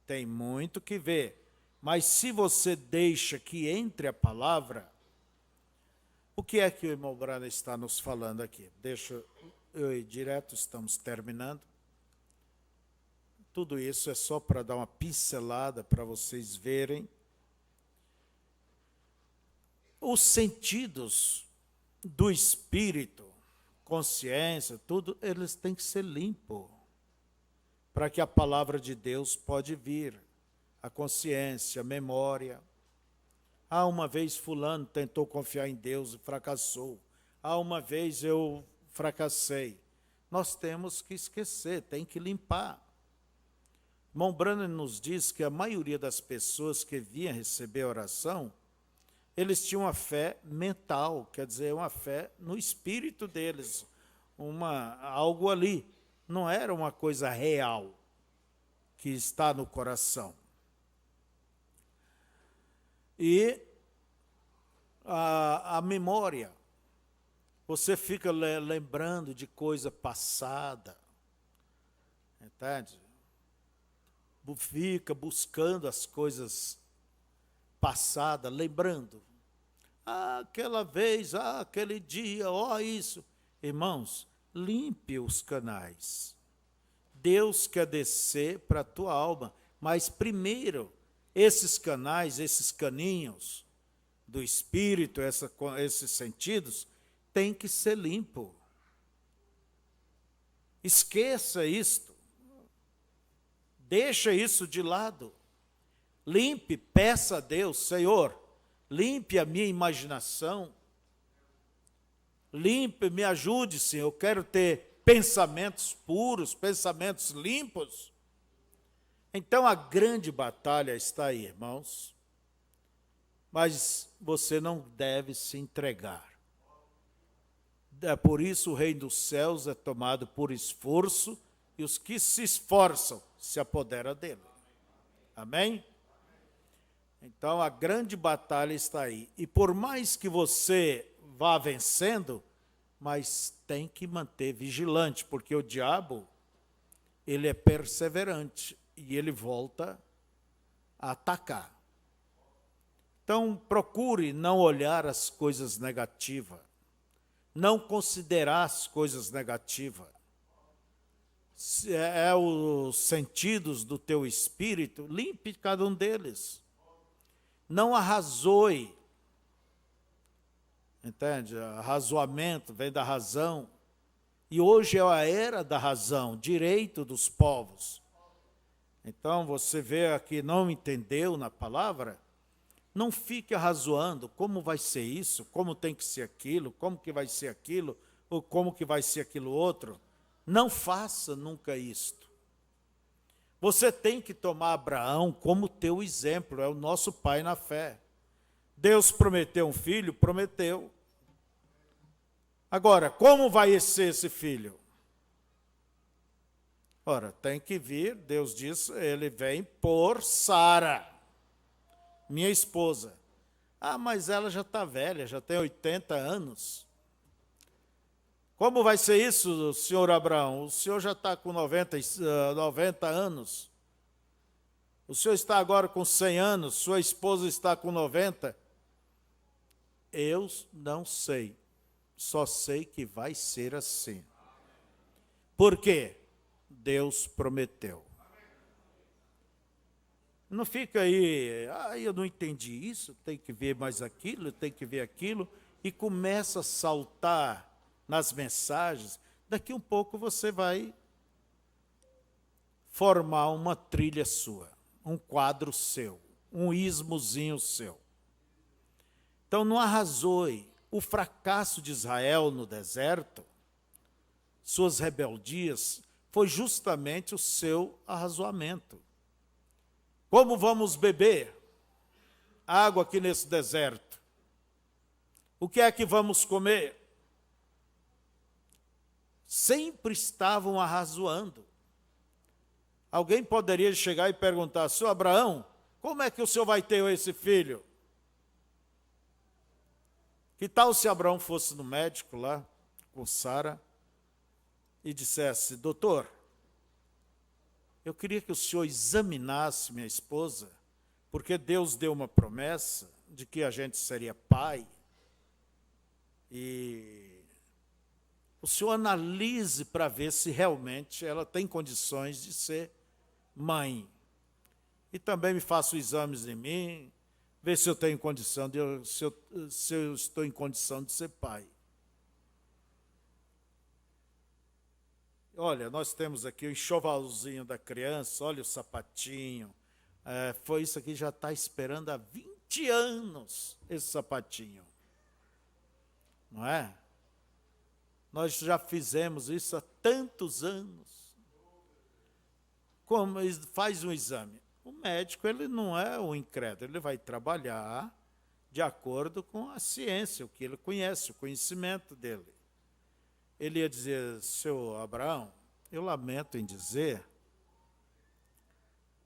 tem muito que ver. Mas se você deixa que entre a palavra, o que é que o irmão Brana está nos falando aqui? Deixa eu ir direto, estamos terminando. Tudo isso é só para dar uma pincelada para vocês verem. Os sentidos do espírito, consciência, tudo, eles têm que ser limpos para que a palavra de Deus pode vir. A consciência, a memória. Uma vez fulano tentou confiar em Deus e fracassou. Uma vez eu fracassei. Nós temos que esquecer, tem que limpar. Irmão Branham nos diz que a maioria das pessoas que vinham receber oração, eles tinham uma fé mental, quer dizer, uma fé no espírito deles, algo ali. Não era uma coisa real que está no coração. E a memória, você fica lembrando de coisa passada, entende? Fica buscando as coisas passadas, lembrando. Aquela vez, aquele dia, isso. Irmãos, limpe os canais. Deus quer descer para a tua alma, mas primeiro, esses canais, esses caninhos do espírito, esses sentidos, tem que ser limpo. Esqueça isto. Deixa isso de lado. Limpe, peça a Deus, Senhor, limpe a minha imaginação. Limpe, me ajude, Senhor. Eu quero ter pensamentos puros, pensamentos limpos. Então a grande batalha está aí, irmãos. Mas você não deve se entregar. Por isso o reino dos céus é tomado por esforço, e os que se esforçam se apoderam dele. Amém? Então a grande batalha está aí. E por mais que você vá vencendo, mas tem que manter vigilante, porque o diabo, ele é perseverante e ele volta a atacar. Então procure não olhar as coisas negativas, não considerar as coisas negativas. É os sentidos do teu espírito, limpe cada um deles. Não arrazoe. Entende? Arrazoamento vem da razão. E hoje é a era da razão, direito dos povos. Então, você vê aqui, não entendeu na palavra, não fique arrazoando como vai ser isso, como tem que ser aquilo, como que vai ser aquilo, ou como que vai ser aquilo outro. Não faça nunca isto. Você tem que tomar Abraão como teu exemplo, é o nosso pai na fé. Deus prometeu um filho? Prometeu. Agora, como vai ser esse filho? Ora, tem que vir, Deus diz, ele vem por Sara, minha esposa. Mas ela já está velha, já tem 80 anos. Como vai ser isso, senhor Abraão? O senhor já está com 90 anos. O senhor está agora com 100 anos, sua esposa está com 90. Eu não sei, só sei que vai ser assim. Por quê? Deus prometeu. Não fica aí, eu não entendi isso, tem que ver mais aquilo, tem que ver aquilo, e começa a saltar nas mensagens. Daqui um pouco você vai formar uma trilha sua, um quadro seu, um ismozinho seu. Então não arrazoe. O fracasso de Israel no deserto, suas rebeldias, foi justamente o seu arrazoamento. Como vamos beber água aqui nesse deserto? O que é que vamos comer? Sempre estavam arrazoando. Alguém poderia chegar e perguntar, senhor Abraão, como é que o senhor vai ter esse filho? Que tal se Abraão fosse no médico lá, com Sara, e dissesse: doutor, eu queria que o senhor examinasse minha esposa, porque Deus deu uma promessa de que a gente seria pai, e o senhor analise para ver se realmente ela tem condições de ser mãe. E também me faça os exames em mim, ver se eu tenho condição se eu estou em condição de ser pai. Olha, nós temos aqui o enxovalzinho da criança, olha o sapatinho. Foi isso aqui, já está esperando há 20 anos, esse sapatinho. Não é? Nós já fizemos isso há tantos anos. Como faz um exame? O médico, ele não é o incrédulo, ele vai trabalhar de acordo com a ciência, o que ele conhece, o conhecimento dele. Ele ia dizer: seu Abraão, eu lamento em dizer,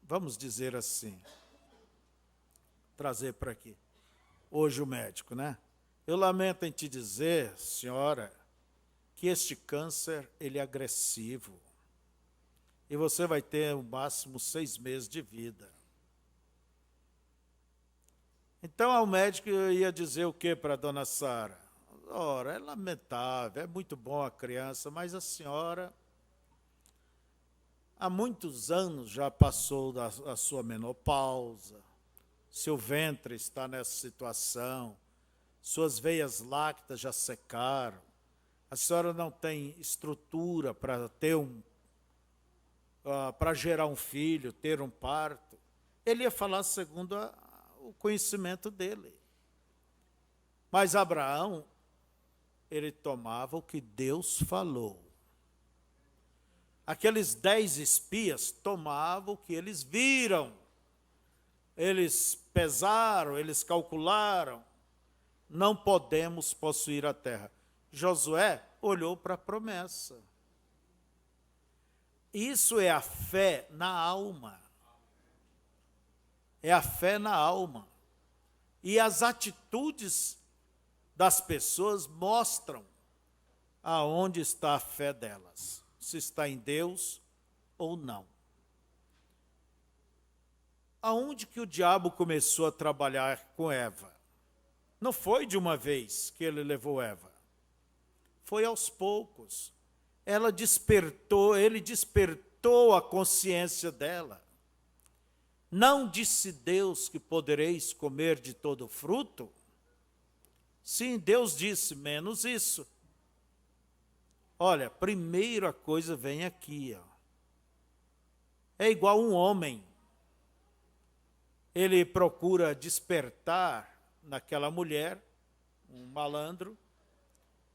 vamos dizer assim, trazer para aqui, hoje o médico, né? Eu lamento em te dizer, senhora, que este câncer, ele é agressivo. E você vai ter no máximo 6 meses de vida. Então, o médico ia dizer o que para a dona Sara? Ora, é lamentável, é muito bom a criança, mas a senhora, há muitos anos já passou da sua menopausa, seu ventre está nessa situação, suas veias lácteas já secaram, a senhora não tem estrutura para ter para gerar um filho, ter um parto. Ele ia falar segundo o conhecimento dele. Mas Abraão, ele tomava o que Deus falou. Aqueles 10 espias tomavam o que eles viram. Eles pesaram, eles calcularam. Não podemos possuir a terra. Josué olhou para a promessa. Isso é a fé na alma. É a fé na alma. E as atitudes das pessoas mostram aonde está a fé delas. Se está em Deus ou não. Aonde que o diabo começou a trabalhar com Eva? Não foi de uma vez que ele levou Eva. Foi aos poucos. Ele despertou a consciência dela. Não disse Deus que podereis comer de todo fruto? Sim, Deus disse, menos isso. Olha, primeira coisa vem aqui, ó. É igual um homem. Ele procura despertar naquela mulher, um malandro.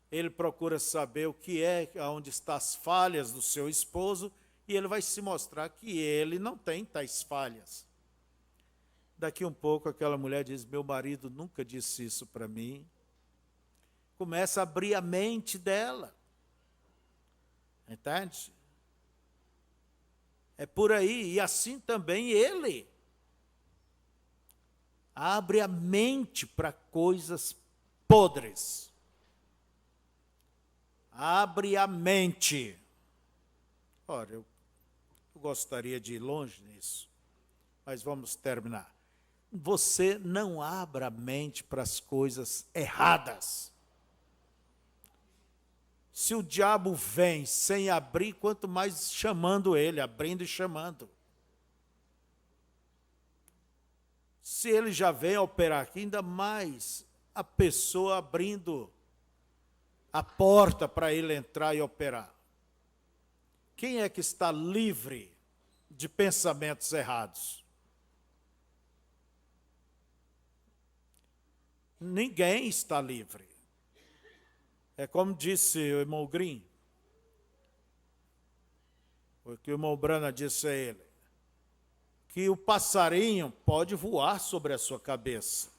Ele procura saber o que é, onde estão as falhas do seu esposo, e ele vai se mostrar que ele não tem tais falhas. Daqui um pouco aquela mulher diz: meu marido nunca disse isso para mim. Começa a abrir a mente dela. Entende? É por aí, e assim também ele abre a mente para coisas podres. Abre a mente. Ora, eu gostaria de ir longe nisso, mas vamos terminar. Você não abra a mente para as coisas erradas. Se o diabo vem sem abrir, quanto mais chamando ele, abrindo e chamando. Se ele já vem operar aqui, ainda mais a pessoa abrindo a porta para ele entrar e operar. Quem é que está livre de pensamentos errados? Ninguém está livre. É como disse o irmão Green, o que o irmão Brana disse a ele, que o passarinho pode voar sobre a sua cabeça,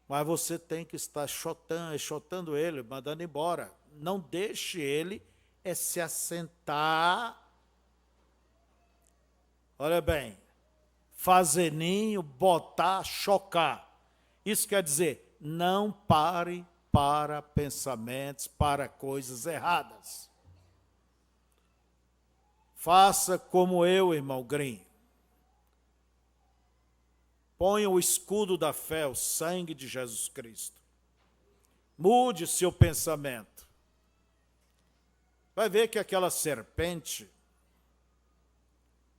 mas você tem que estar chotando ele, mandando embora. Não deixe ele se assentar. Olha bem, fazer ninho, botar, chocar. Isso quer dizer, não pare para pensamentos, para coisas erradas. Faça como eu, irmão Green. Ponha o escudo da fé, o sangue de Jesus Cristo. Mude seu pensamento. Vai ver que aquela serpente,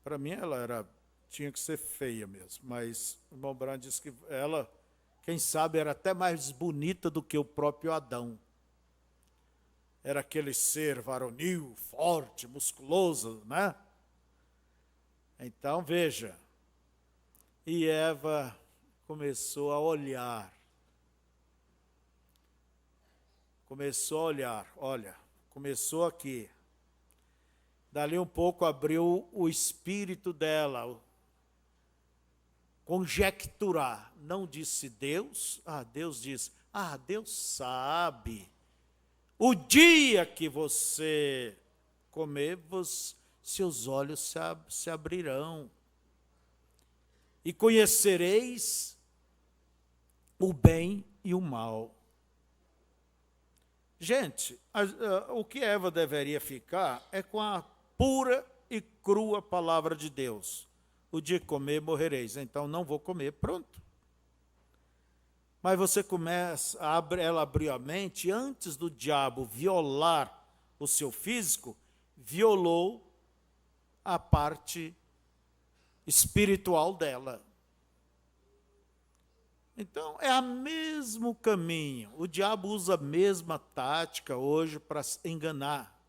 para mim ela tinha que ser feia mesmo, mas o irmão Branham disse que ela, quem sabe, era até mais bonita do que o próprio Adão. Era aquele ser varonil, forte, musculoso, né? Então, veja, e Eva começou a olhar. Olha, começou aqui. Dali um pouco abriu o espírito dela, conjecturar. Não disse Deus, Deus diz, Deus sabe. O dia que você comer, seus olhos se abrirão. E conhecereis o bem e o mal. Gente, o que Eva deveria ficar é com a pura e crua palavra de Deus. O dia que comer, morrereis. Então não vou comer, pronto. Mas você começa, ela abriu a mente, antes do diabo violar o seu físico, violou a parte espiritual dela. Então, é o mesmo caminho. O diabo usa a mesma tática hoje para enganar.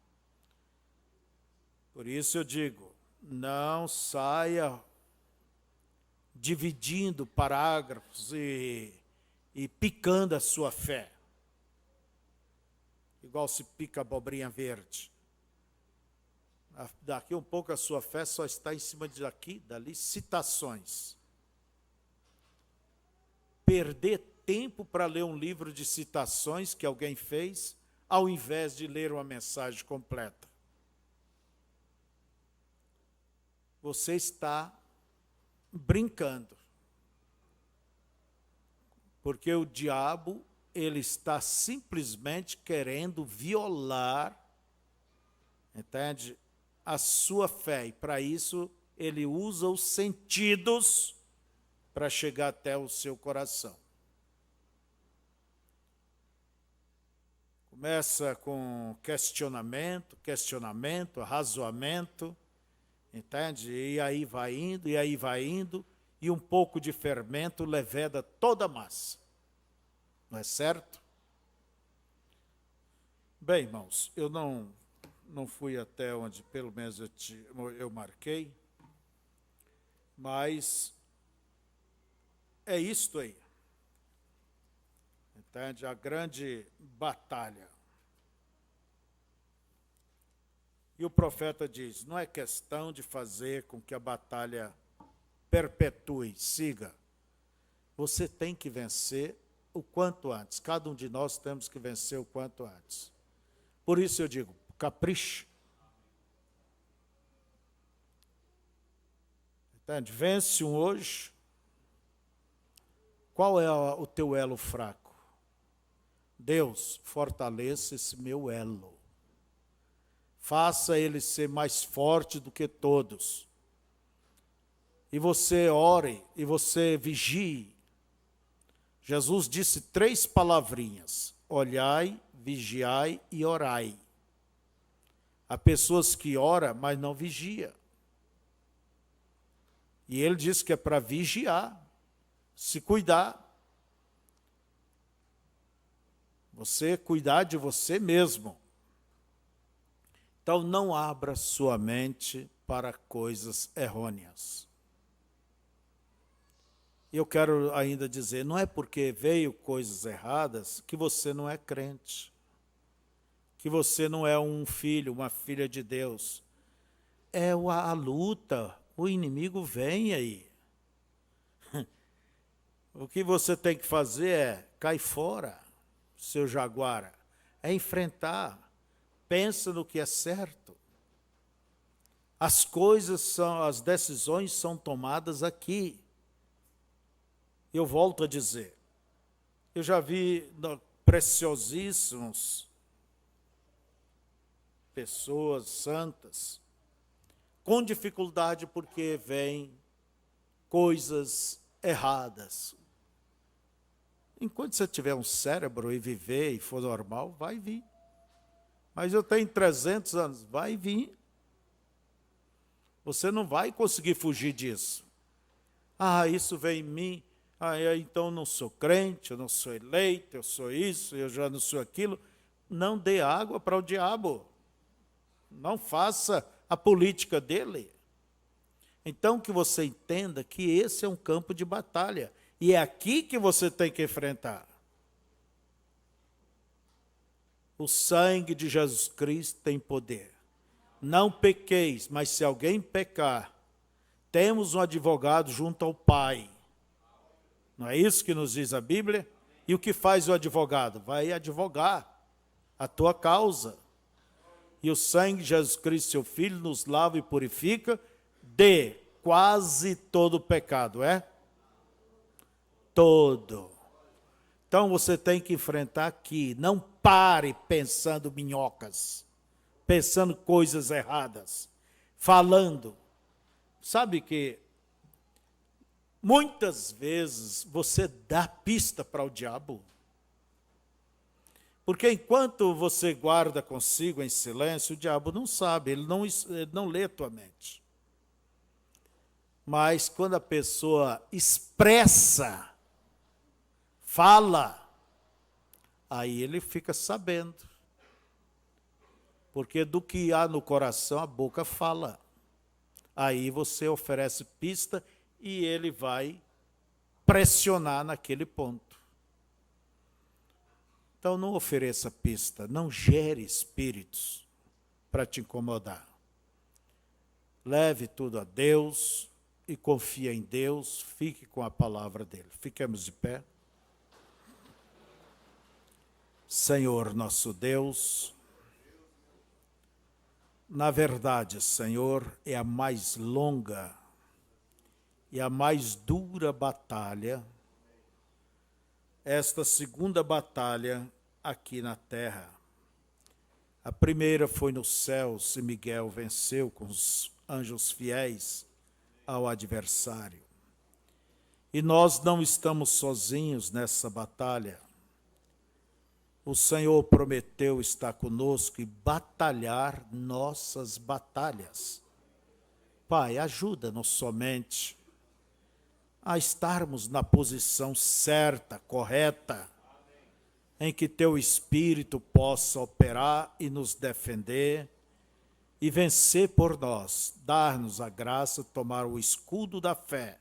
Por isso eu digo, não saia dividindo parágrafos e picando a sua fé. Igual se pica abobrinha verde. Daqui um pouco a sua fé só está em cima de daqui, dali, citações. Perder tempo para ler um livro de citações que alguém fez, ao invés de ler uma mensagem completa. Você está brincando. Porque o diabo, ele está simplesmente querendo violar, entende? A sua fé. E para isso, ele usa os sentidos para chegar até o seu coração. Começa com questionamento, razoamento, entende? E aí vai indo, e um pouco de fermento leveda toda a massa. Não é certo? Bem, irmãos, eu não fui até onde pelo menos eu marquei, mas é isto aí. Entende? A grande batalha. E o profeta diz, não é questão de fazer com que a batalha perpetue, siga. Você tem que vencer o quanto antes. Cada um de nós temos que vencer o quanto antes. Por isso eu digo, capriche. Entende? Vence um hoje. Qual é o teu elo fraco? Deus, fortaleça esse meu elo. Faça ele ser mais forte do que todos. E você ore, e você vigie. Jesus disse 3 palavrinhas: olhai, vigiai e orai. Há pessoas que oram, mas não vigia. E ele disse que é para vigiar, se cuidar. Você cuidar de você mesmo. Então não abra sua mente para coisas errôneas. Eu quero ainda dizer, não é porque veio coisas erradas que você não é crente, que você não é um filho, uma filha de Deus. É a luta, o inimigo vem aí. O que você tem que fazer é cair fora, seu jaguara, é enfrentar, pensa no que é certo. As decisões são tomadas aqui. Eu volto a dizer, Eu já vi preciosíssimos, pessoas santas, com dificuldade porque vêm coisas erradas. Enquanto você tiver um cérebro e viver e for normal, vai vir. Mas eu tenho 300 anos, vai vir. Você não vai conseguir fugir disso. Isso vem em mim. Então eu não sou crente, eu não sou eleito, eu sou isso, eu já não sou aquilo. Não dê água para o diabo. Não faça a política dele. Então que você entenda que esse é um campo de batalha. E é aqui que você tem que enfrentar. O sangue de Jesus Cristo tem poder. Não pequeis, mas se alguém pecar, temos um advogado junto ao Pai. Não é isso que nos diz a Bíblia? E o que faz o advogado? Vai advogar a tua causa. E o sangue de Jesus Cristo, seu Filho, nos lava e purifica de quase todo pecado, todo. Então você tem que enfrentar aqui. Não pare pensando minhocas, pensando coisas erradas, falando. Sabe que muitas vezes você dá pista para o diabo. Porque enquanto você guarda consigo em silêncio, o diabo não sabe, ele não lê a tua mente. Mas quando a pessoa expressa, fala, aí ele fica sabendo. Porque do que há no coração, a boca fala. Aí você oferece pista e ele vai pressionar naquele ponto. Então não ofereça pista, não gere espíritos para te incomodar. Leve tudo a Deus e confia em Deus, fique com a palavra dele. Fiquemos de pé. Senhor nosso Deus, na verdade, Senhor, é a mais longa e a mais dura batalha, esta segunda batalha aqui na terra. A primeira foi nos céus e Miguel venceu com os anjos fiéis ao adversário. E nós não estamos sozinhos nessa batalha. O Senhor prometeu estar conosco e batalhar nossas batalhas. Pai, ajuda-nos somente a estarmos na posição certa, correta, em que teu Espírito possa operar e nos defender e vencer por nós, dar-nos a graça, tomar o escudo da fé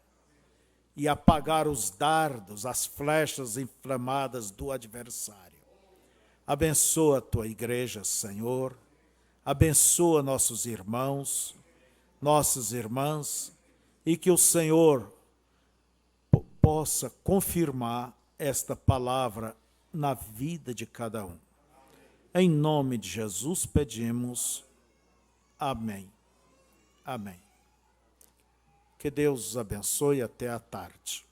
e apagar os dardos, as flechas inflamadas do adversário. Abençoa a tua igreja, Senhor, abençoa nossos irmãos, nossas irmãs, e que o Senhor possa confirmar esta palavra na vida de cada um. Em nome de Jesus pedimos. Amém. Amém. Que Deus os abençoe até a tarde.